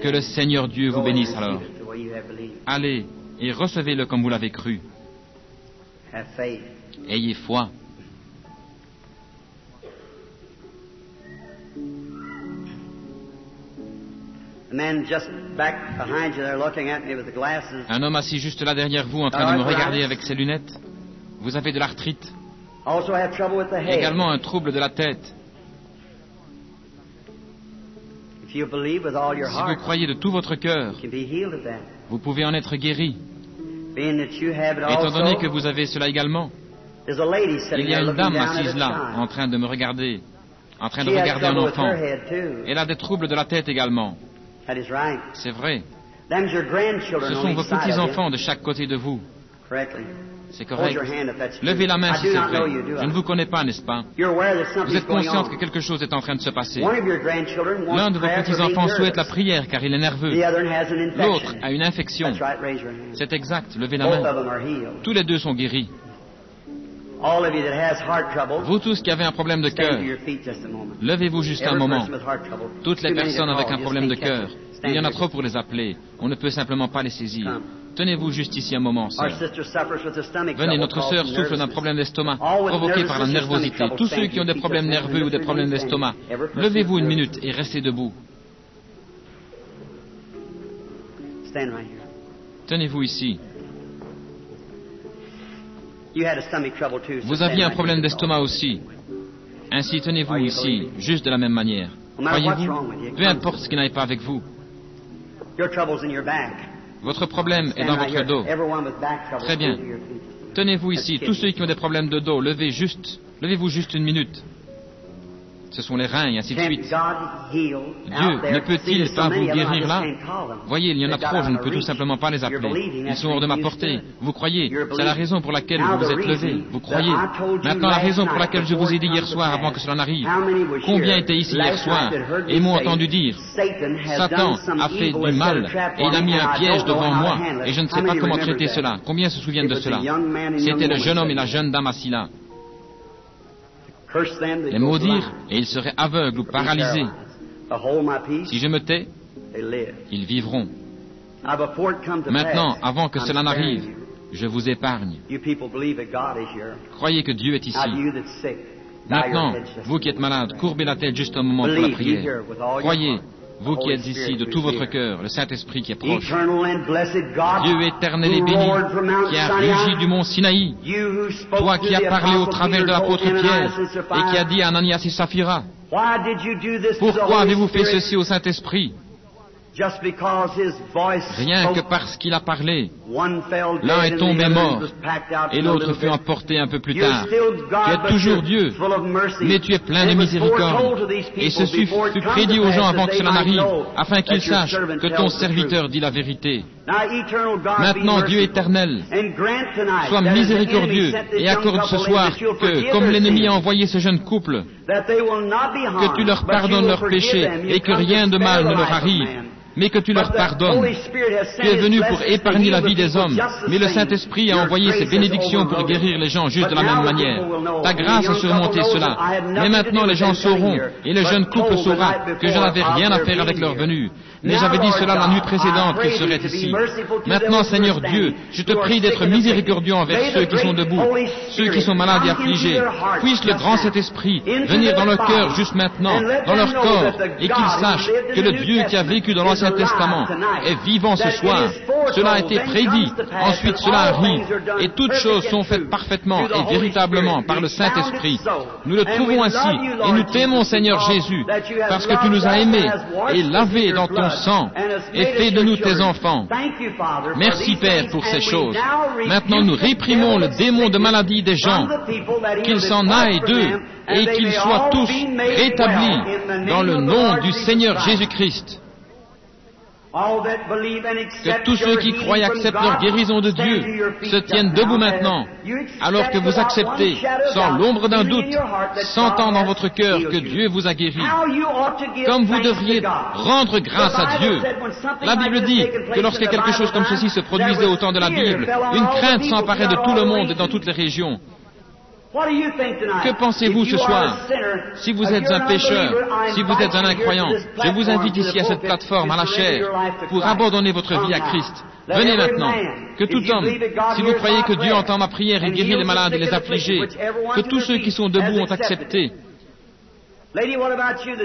Que le Seigneur Dieu vous bénisse alors. Allez et recevez-le comme vous l'avez cru. Ayez foi. Un homme assis juste là derrière vous en train de me regarder avec ses lunettes. Vous avez de l'arthrite. Également un trouble de la tête. Si vous croyez de tout votre cœur, vous pouvez en être guéri. Étant donné que vous avez cela également, il y a une dame assise là, en train de me regarder, en train de regarder un enfant. Elle a des troubles de la tête également. C'est vrai. Ce sont vos petits-enfants de chaque côté de vous. C'est correct. Levez la main si c'est vrai. Je ne vous connais pas, n'est-ce pas? Vous êtes consciente que quelque chose est en train de se passer. L'un de vos petits-enfants souhaite la prière car il est nerveux. L'autre a une infection. C'est exact. Levez la main. Tous les deux sont guéris. Vous tous qui avez un problème de cœur, levez-vous juste un moment. Toutes les personnes avec un problème de cœur, il y en a trop pour les appeler. On ne peut simplement pas les saisir. Tenez-vous juste ici un moment, sœur. Venez, notre sœur souffre d'un problème d'estomac provoqué par la nervosité. Tous ceux qui ont des problèmes nerveux ou des problèmes d'estomac, levez-vous une minute et restez debout. Tenez-vous ici. Vous aviez un problème d'estomac aussi. Ainsi, tenez-vous ici, juste de la même manière. Croyez-vous? Peu importe ce qui n'aille pas avec vous. Votre problème est dans votre dos. Très bien. Tenez-vous ici, tous ceux qui ont des problèmes de dos, levez-vous juste une minute. Ce sont les reins et ainsi de suite. Dieu ne peut-il pas vous guérir là? Voyez, il y en a trop, je ne peux tout simplement pas les appeler. Ils sont hors de ma portée. Vous croyez? C'est la raison pour laquelle vous vous êtes levé. Vous croyez? Maintenant, la raison pour laquelle je vous ai dit hier soir, avant que cela n'arrive. Combien étaient ici hier soir et m'ont entendu dire, Satan a fait du mal et il a mis un piège devant moi et je ne sais pas comment traiter cela. Combien se souviennent de cela? C'était le jeune homme et la jeune dame assis là. Les maudire et ils seraient aveugles ou paralysés. Si je me tais, ils vivront. Maintenant, avant que cela n'arrive, je vous épargne. Croyez que Dieu est ici. Maintenant, vous qui êtes malade, courbez la tête juste un moment pour la prière. Croyez, vous qui êtes ici de tout votre cœur, le Saint-Esprit qui est proche. Dieu éternel et béni, qui a rugi du mont Sinaï, toi qui as parlé au travers de l'apôtre Pierre et qui a dit à Ananias et Saphira, pourquoi avez-vous fait ceci au Saint-Esprit? Rien que parce qu'il a parlé, l'un est tombé mort et l'autre fut emporté un peu plus tard. Tu es toujours Dieu, mais tu es plein de miséricorde. Et ceci fut prédit aux gens avant que cela n'arrive, afin qu'ils sachent que ton serviteur dit la vérité. Maintenant, Dieu éternel, sois miséricordieux et accorde ce soir que, comme l'ennemi a envoyé ce jeune couple, que tu leur pardonnes leurs péchés et que rien de mal ne leur arrive, mais que tu leur pardonnes. Tu es venu pour épargner la vie des hommes, mais le Saint-Esprit a envoyé ses bénédictions pour guérir les gens juste de la même manière. Ta grâce a surmonté cela. Mais maintenant les gens sauront, et le jeune couple saura que je n'avais rien à faire avec leur venue. Mais j'avais dit cela la nuit précédente qu'il serait ici. Maintenant, Seigneur Dieu, je te prie d'être miséricordieux envers ceux qui sont debout, ceux qui sont malades et affligés. Puisse le grand Saint-Esprit venir dans leur cœur juste maintenant, dans leur corps, et qu'ils sachent que le Dieu qui a vécu dans l'Ancien Testament est vivant ce soir. Cela a été prédit, ensuite cela arrive, et toutes choses sont faites parfaitement et véritablement par le Saint-Esprit. Nous le trouvons ainsi, et nous t'aimons, Seigneur Jésus, parce que tu nous as aimés et lavés dans ton sang, et fait de nous tes enfants. Merci, Père, pour ces choses. Maintenant, nous réprimons le démon de maladie des gens, qu'ils s'en aillent d'eux, et qu'ils soient tous rétablis dans le nom du Seigneur Jésus-Christ. Que tous ceux qui croient et acceptent leur guérison de Dieu se tiennent debout maintenant, alors que vous acceptez, sans l'ombre d'un doute, sentant dans votre cœur que Dieu vous a guéri. Comme vous devriez rendre grâce à Dieu. La Bible dit que lorsque quelque chose comme ceci se produisait au temps de la Bible, une crainte s'emparait de tout le monde et dans toutes les régions. Que pensez-vous ce soir? Si vous êtes un pécheur, si vous êtes un incroyant, je vous invite ici à cette plateforme, à la chair, pour abandonner votre vie à Christ. Venez maintenant. Que tout homme, si vous croyez que Dieu entend ma prière et guérit les malades et les affligés, que tous ceux qui sont debout ont accepté.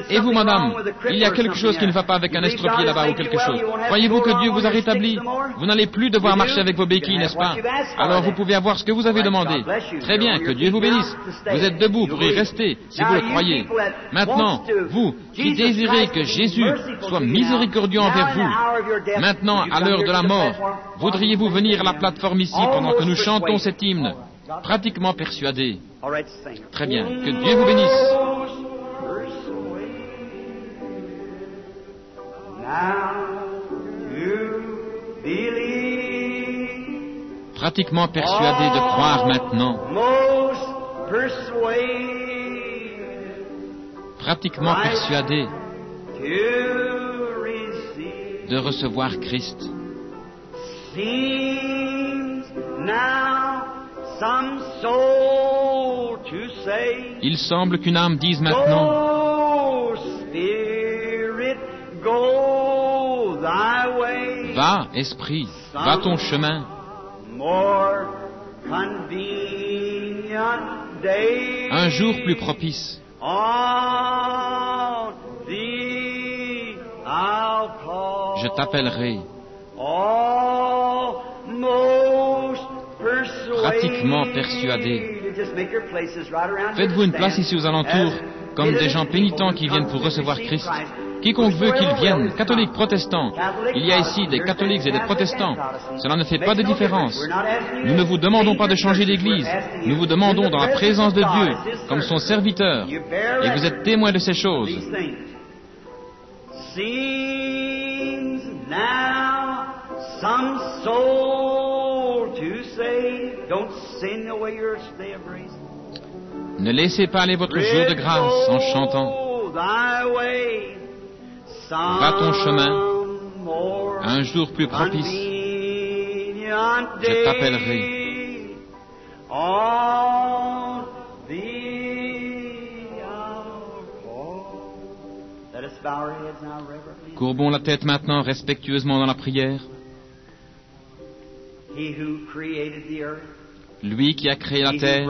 Et vous, madame, il y a quelque chose qui ne va pas avec un estropié là-bas ou quelque chose. Croyez-vous que Dieu vous a rétabli? Vous n'allez plus devoir marcher avec vos béquilles, n'est-ce pas? Alors vous pouvez avoir ce que vous avez demandé. Très bien, que Dieu vous bénisse. Vous êtes debout pour y rester, si vous le croyez. Maintenant, vous, qui désirez que Jésus soit miséricordieux envers vous, maintenant, à l'heure de la mort, voudriez-vous venir à la plateforme ici pendant que nous chantons cet hymne, pratiquement persuadé? Très bien, que Dieu vous bénisse. Pratiquement persuadé de croire maintenant. Pratiquement persuadé de recevoir Christ. Il semble qu'une âme dise maintenant: va, esprit, va ton chemin. Un jour plus propice. Je t'appellerai. Pratiquement persuadé. Faites-vous une place ici aux alentours, comme des gens pénitents qui viennent pour recevoir Christ. Quiconque veut qu'il vienne, catholique, protestant. Il y a ici des catholiques et des protestants. Cela ne fait pas de différence. Nous ne vous demandons pas de changer d'église. Nous vous demandons dans la présence de Dieu, comme son serviteur. Et vous êtes témoins de ces choses. Ne laissez pas aller votre jour de grâce en chantant. Va ton chemin, un jour plus propice, je t'appellerai. Courbons la tête maintenant respectueusement dans la prière. Lui qui a créé la terre,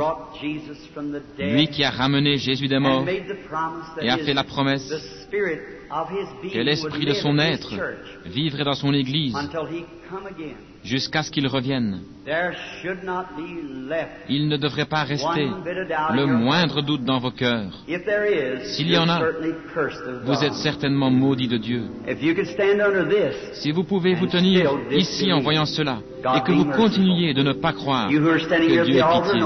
lui qui a ramené Jésus des morts et a fait la promesse que l'esprit de son être vivrait dans son Église jusqu'à ce qu'il revienne. Il ne devrait pas rester le moindre doute dans vos cœurs. S'il y en a, vous êtes certainement maudits de Dieu. Si vous pouvez vous tenir ici en voyant cela, et que vous continuiez de ne pas croire que Dieu ait pitié.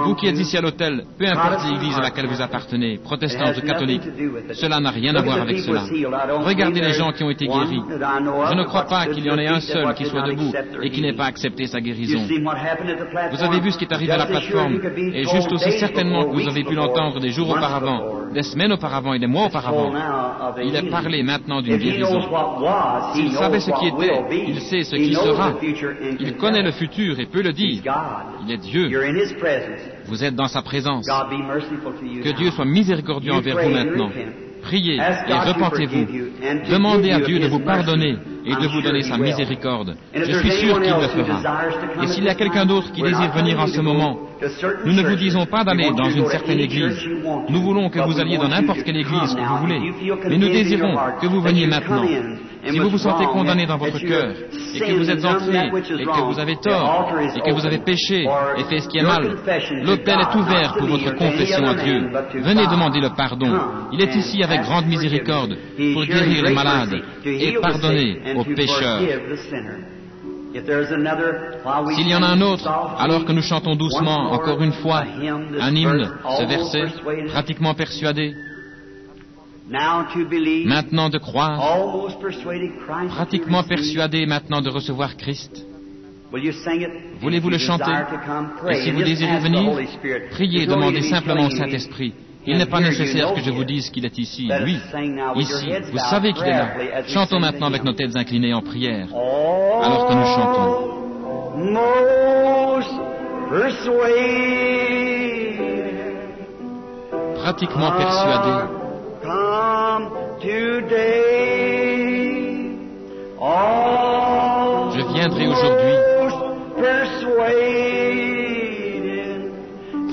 Vous qui êtes ici à l'autel, peu importe l'église à laquelle vous appartenez, protestante ou catholique, cela n'a rien à voir avec cela. Regardez les gens qui ont été guéris. Je ne crois pas qu'il y en ait un seul qui soit debout et qui n'ait pas accepté sa guérison. Vous avez vu ce qui est arrivé à la plateforme, et juste aussi certainement que vous avez pu l'entendre des jours auparavant, des semaines auparavant et des mois auparavant. Il a parlé maintenant d'une guérison. S'il savait ce qui était, il sait ce qui sera. Il connaît le futur et peut le dire. Il est Dieu. Vous êtes dans sa présence. Que Dieu soit miséricordieux envers vous maintenant. Priez et repentez-vous. Demandez à Dieu de vous pardonner et de vous donner sa miséricorde. Je suis sûr qu'il le fera. Et s'il y a quelqu'un d'autre qui désire venir en ce moment, nous ne vous disons pas d'aller dans une certaine église. Nous voulons que vous alliez dans n'importe quelle église que vous voulez. Mais nous désirons que vous veniez maintenant. Si vous vous sentez condamné dans votre cœur, et que vous êtes entré, et que vous avez tort, et que vous avez péché, et fait ce qui est mal, l'autel est ouvert pour votre confession à Dieu. Venez demander le pardon. Il est ici avec grande miséricorde pour guérir les malades et pardonner aux pécheurs. S'il y en a un autre, alors que nous chantons doucement, encore une fois, un hymne, ce verset, pratiquement persuadé, maintenant de croire, pratiquement persuadé maintenant de recevoir Christ. Voulez-vous le chanter? Et si vous désirez venir, priez et demandez simplement au Saint-Esprit. Il n'est pas nécessaire que je vous dise qu'il est ici, lui, ici. Vous savez qu'il est là. Chantons maintenant avec nos têtes inclinées en prière, alors que nous chantons. Pratiquement persuadé. Je viendrai aujourd'hui.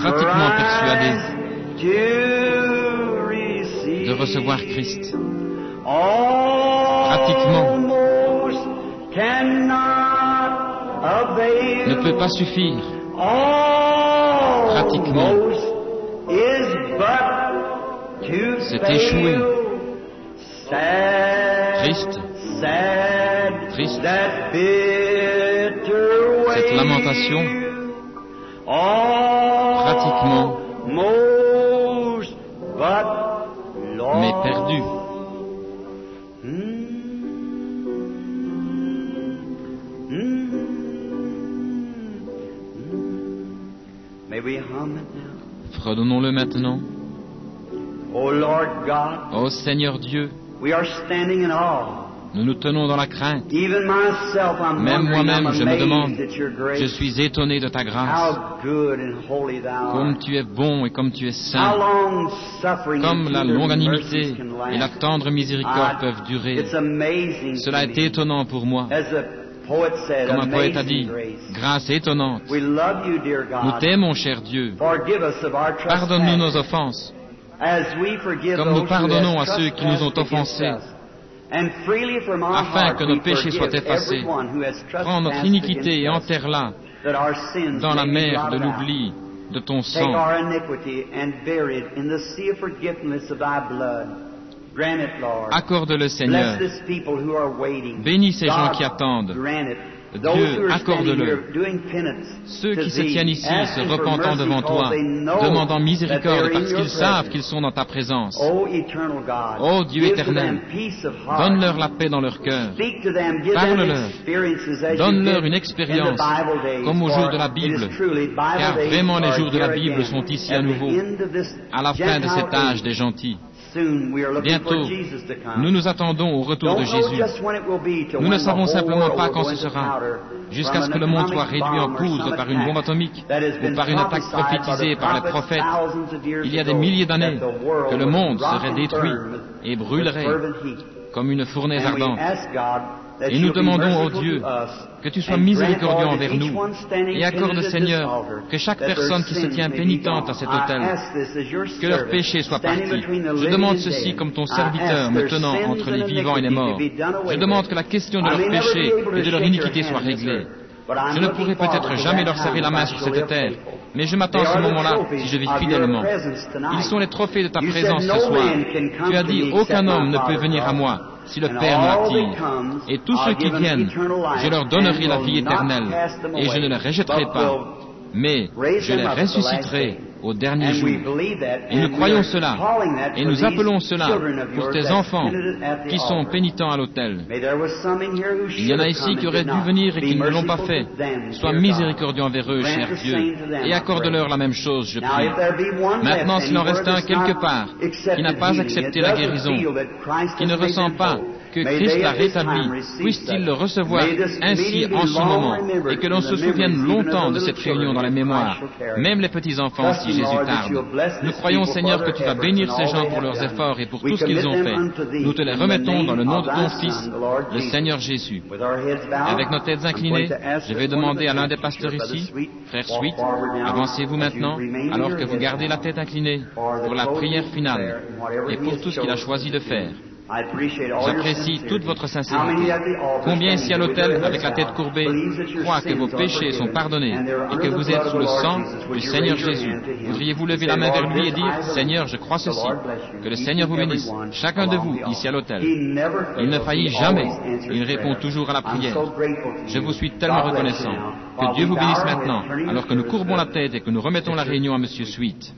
Pratiquement persuadé de recevoir Christ. Pratiquement ne peut pas suffire. Pratiquement c'est échoué. Triste, triste, cette lamentation, pratiquement, mais perdu. Fredonnons-le maintenant. Ô Seigneur Dieu, nous nous tenons dans la crainte. Même moi-même, je me demande, je suis étonné de ta grâce. Comme tu es bon et comme tu es saint, comme la longanimité et la tendre miséricorde peuvent durer. Cela est étonnant pour moi. Comme un poète a dit, grâce étonnante. Nous t'aimons, cher Dieu. Pardonne-nous nos offenses, comme nous pardonnons à ceux qui nous ont offensés, afin que nos péchés soient effacés. Prends notre iniquité et enterre-la dans la mer de l'oubli de ton sang. Accorde-le, Seigneur. Bénis ces gens qui attendent. Dieu, accorde-le. Ceux qui se tiennent ici, se repentant devant toi, demandant miséricorde parce qu'ils savent qu'ils sont dans ta présence. Ô Dieu éternel, donne-leur la paix dans leur cœur. Parle-leur. Donne-leur une expérience comme au jour de la Bible, car vraiment les jours de la Bible sont ici à nouveau, à la fin de cet âge des gentils. Bientôt, nous nous attendons au retour de Jésus. Nous ne savons simplement pas quand ce sera, jusqu'à ce que le monde soit réduit en poudre par une bombe atomique ou par une attaque prophétisée par les prophètes. Il y a des milliers d'années que le monde serait détruit et brûlerait comme une fournaise ardente. Et nous demandons au Dieu que tu sois miséricordieux envers nous et accorde, Seigneur, que chaque personne qui se tient pénitente à cet autel, que leur péché soit parti. Je demande ceci comme ton serviteur me tenant entre les vivants et les morts. Je demande que la question de leur péché et de leur iniquité soit réglée. Je ne pourrai peut-être jamais leur serrer la main sur cette terre, mais je m'attends à ce moment-là si je vis fidèlement. Ils sont les trophées de ta présence ce soir. Tu as dit, aucun homme ne peut venir à moi si le Père me l'attire. Et tous ceux qui viennent, je leur donnerai la vie éternelle, et je ne les rejetterai pas, mais je les ressusciterai au dernier jour. Et nous croyons cela, et nous appelons cela pour tes enfants qui sont pénitents à l'autel. Il y en a ici qui auraient dû venir et qui ne l'ont pas fait. Sois miséricordieux envers eux, cher Dieu, et accorde-leur la même chose, je prie. Maintenant, s'il en reste un quelque part qui n'a pas accepté la guérison, qui ne ressent pas que Christ l'a rétabli, puisse-t-il le recevoir ainsi en ce moment, et que l'on se souvienne longtemps de cette réunion dans la mémoire, même les petits-enfants si Jésus tarde. Nous croyons, Seigneur, que tu vas bénir ces gens pour leurs efforts et pour tout ce qu'ils ont fait. Nous te les remettons dans le nom de ton Fils, le Seigneur Jésus. Avec nos têtes inclinées, je vais demander à l'un des pasteurs ici, Frère Sweet, avancez-vous maintenant, alors que vous gardez la tête inclinée, pour la prière finale, et pour tout ce qu'il a choisi de faire. J'apprécie toute votre sincérité. Combien ici à l'autel, avec la tête courbée, croient que vos péchés sont pardonnés et que vous êtes sous le sang du Seigneur Jésus? Voudriez-vous lever la main vers lui et dire, Seigneur, je crois ceci. Que le Seigneur vous bénisse. Chacun de vous, ici à l'autel. Il ne faillit jamais. Il répond toujours à la prière. Je vous suis tellement reconnaissant. Que Dieu vous bénisse maintenant, alors que nous courbons la tête et que nous remettons la réunion à Monsieur Sweet.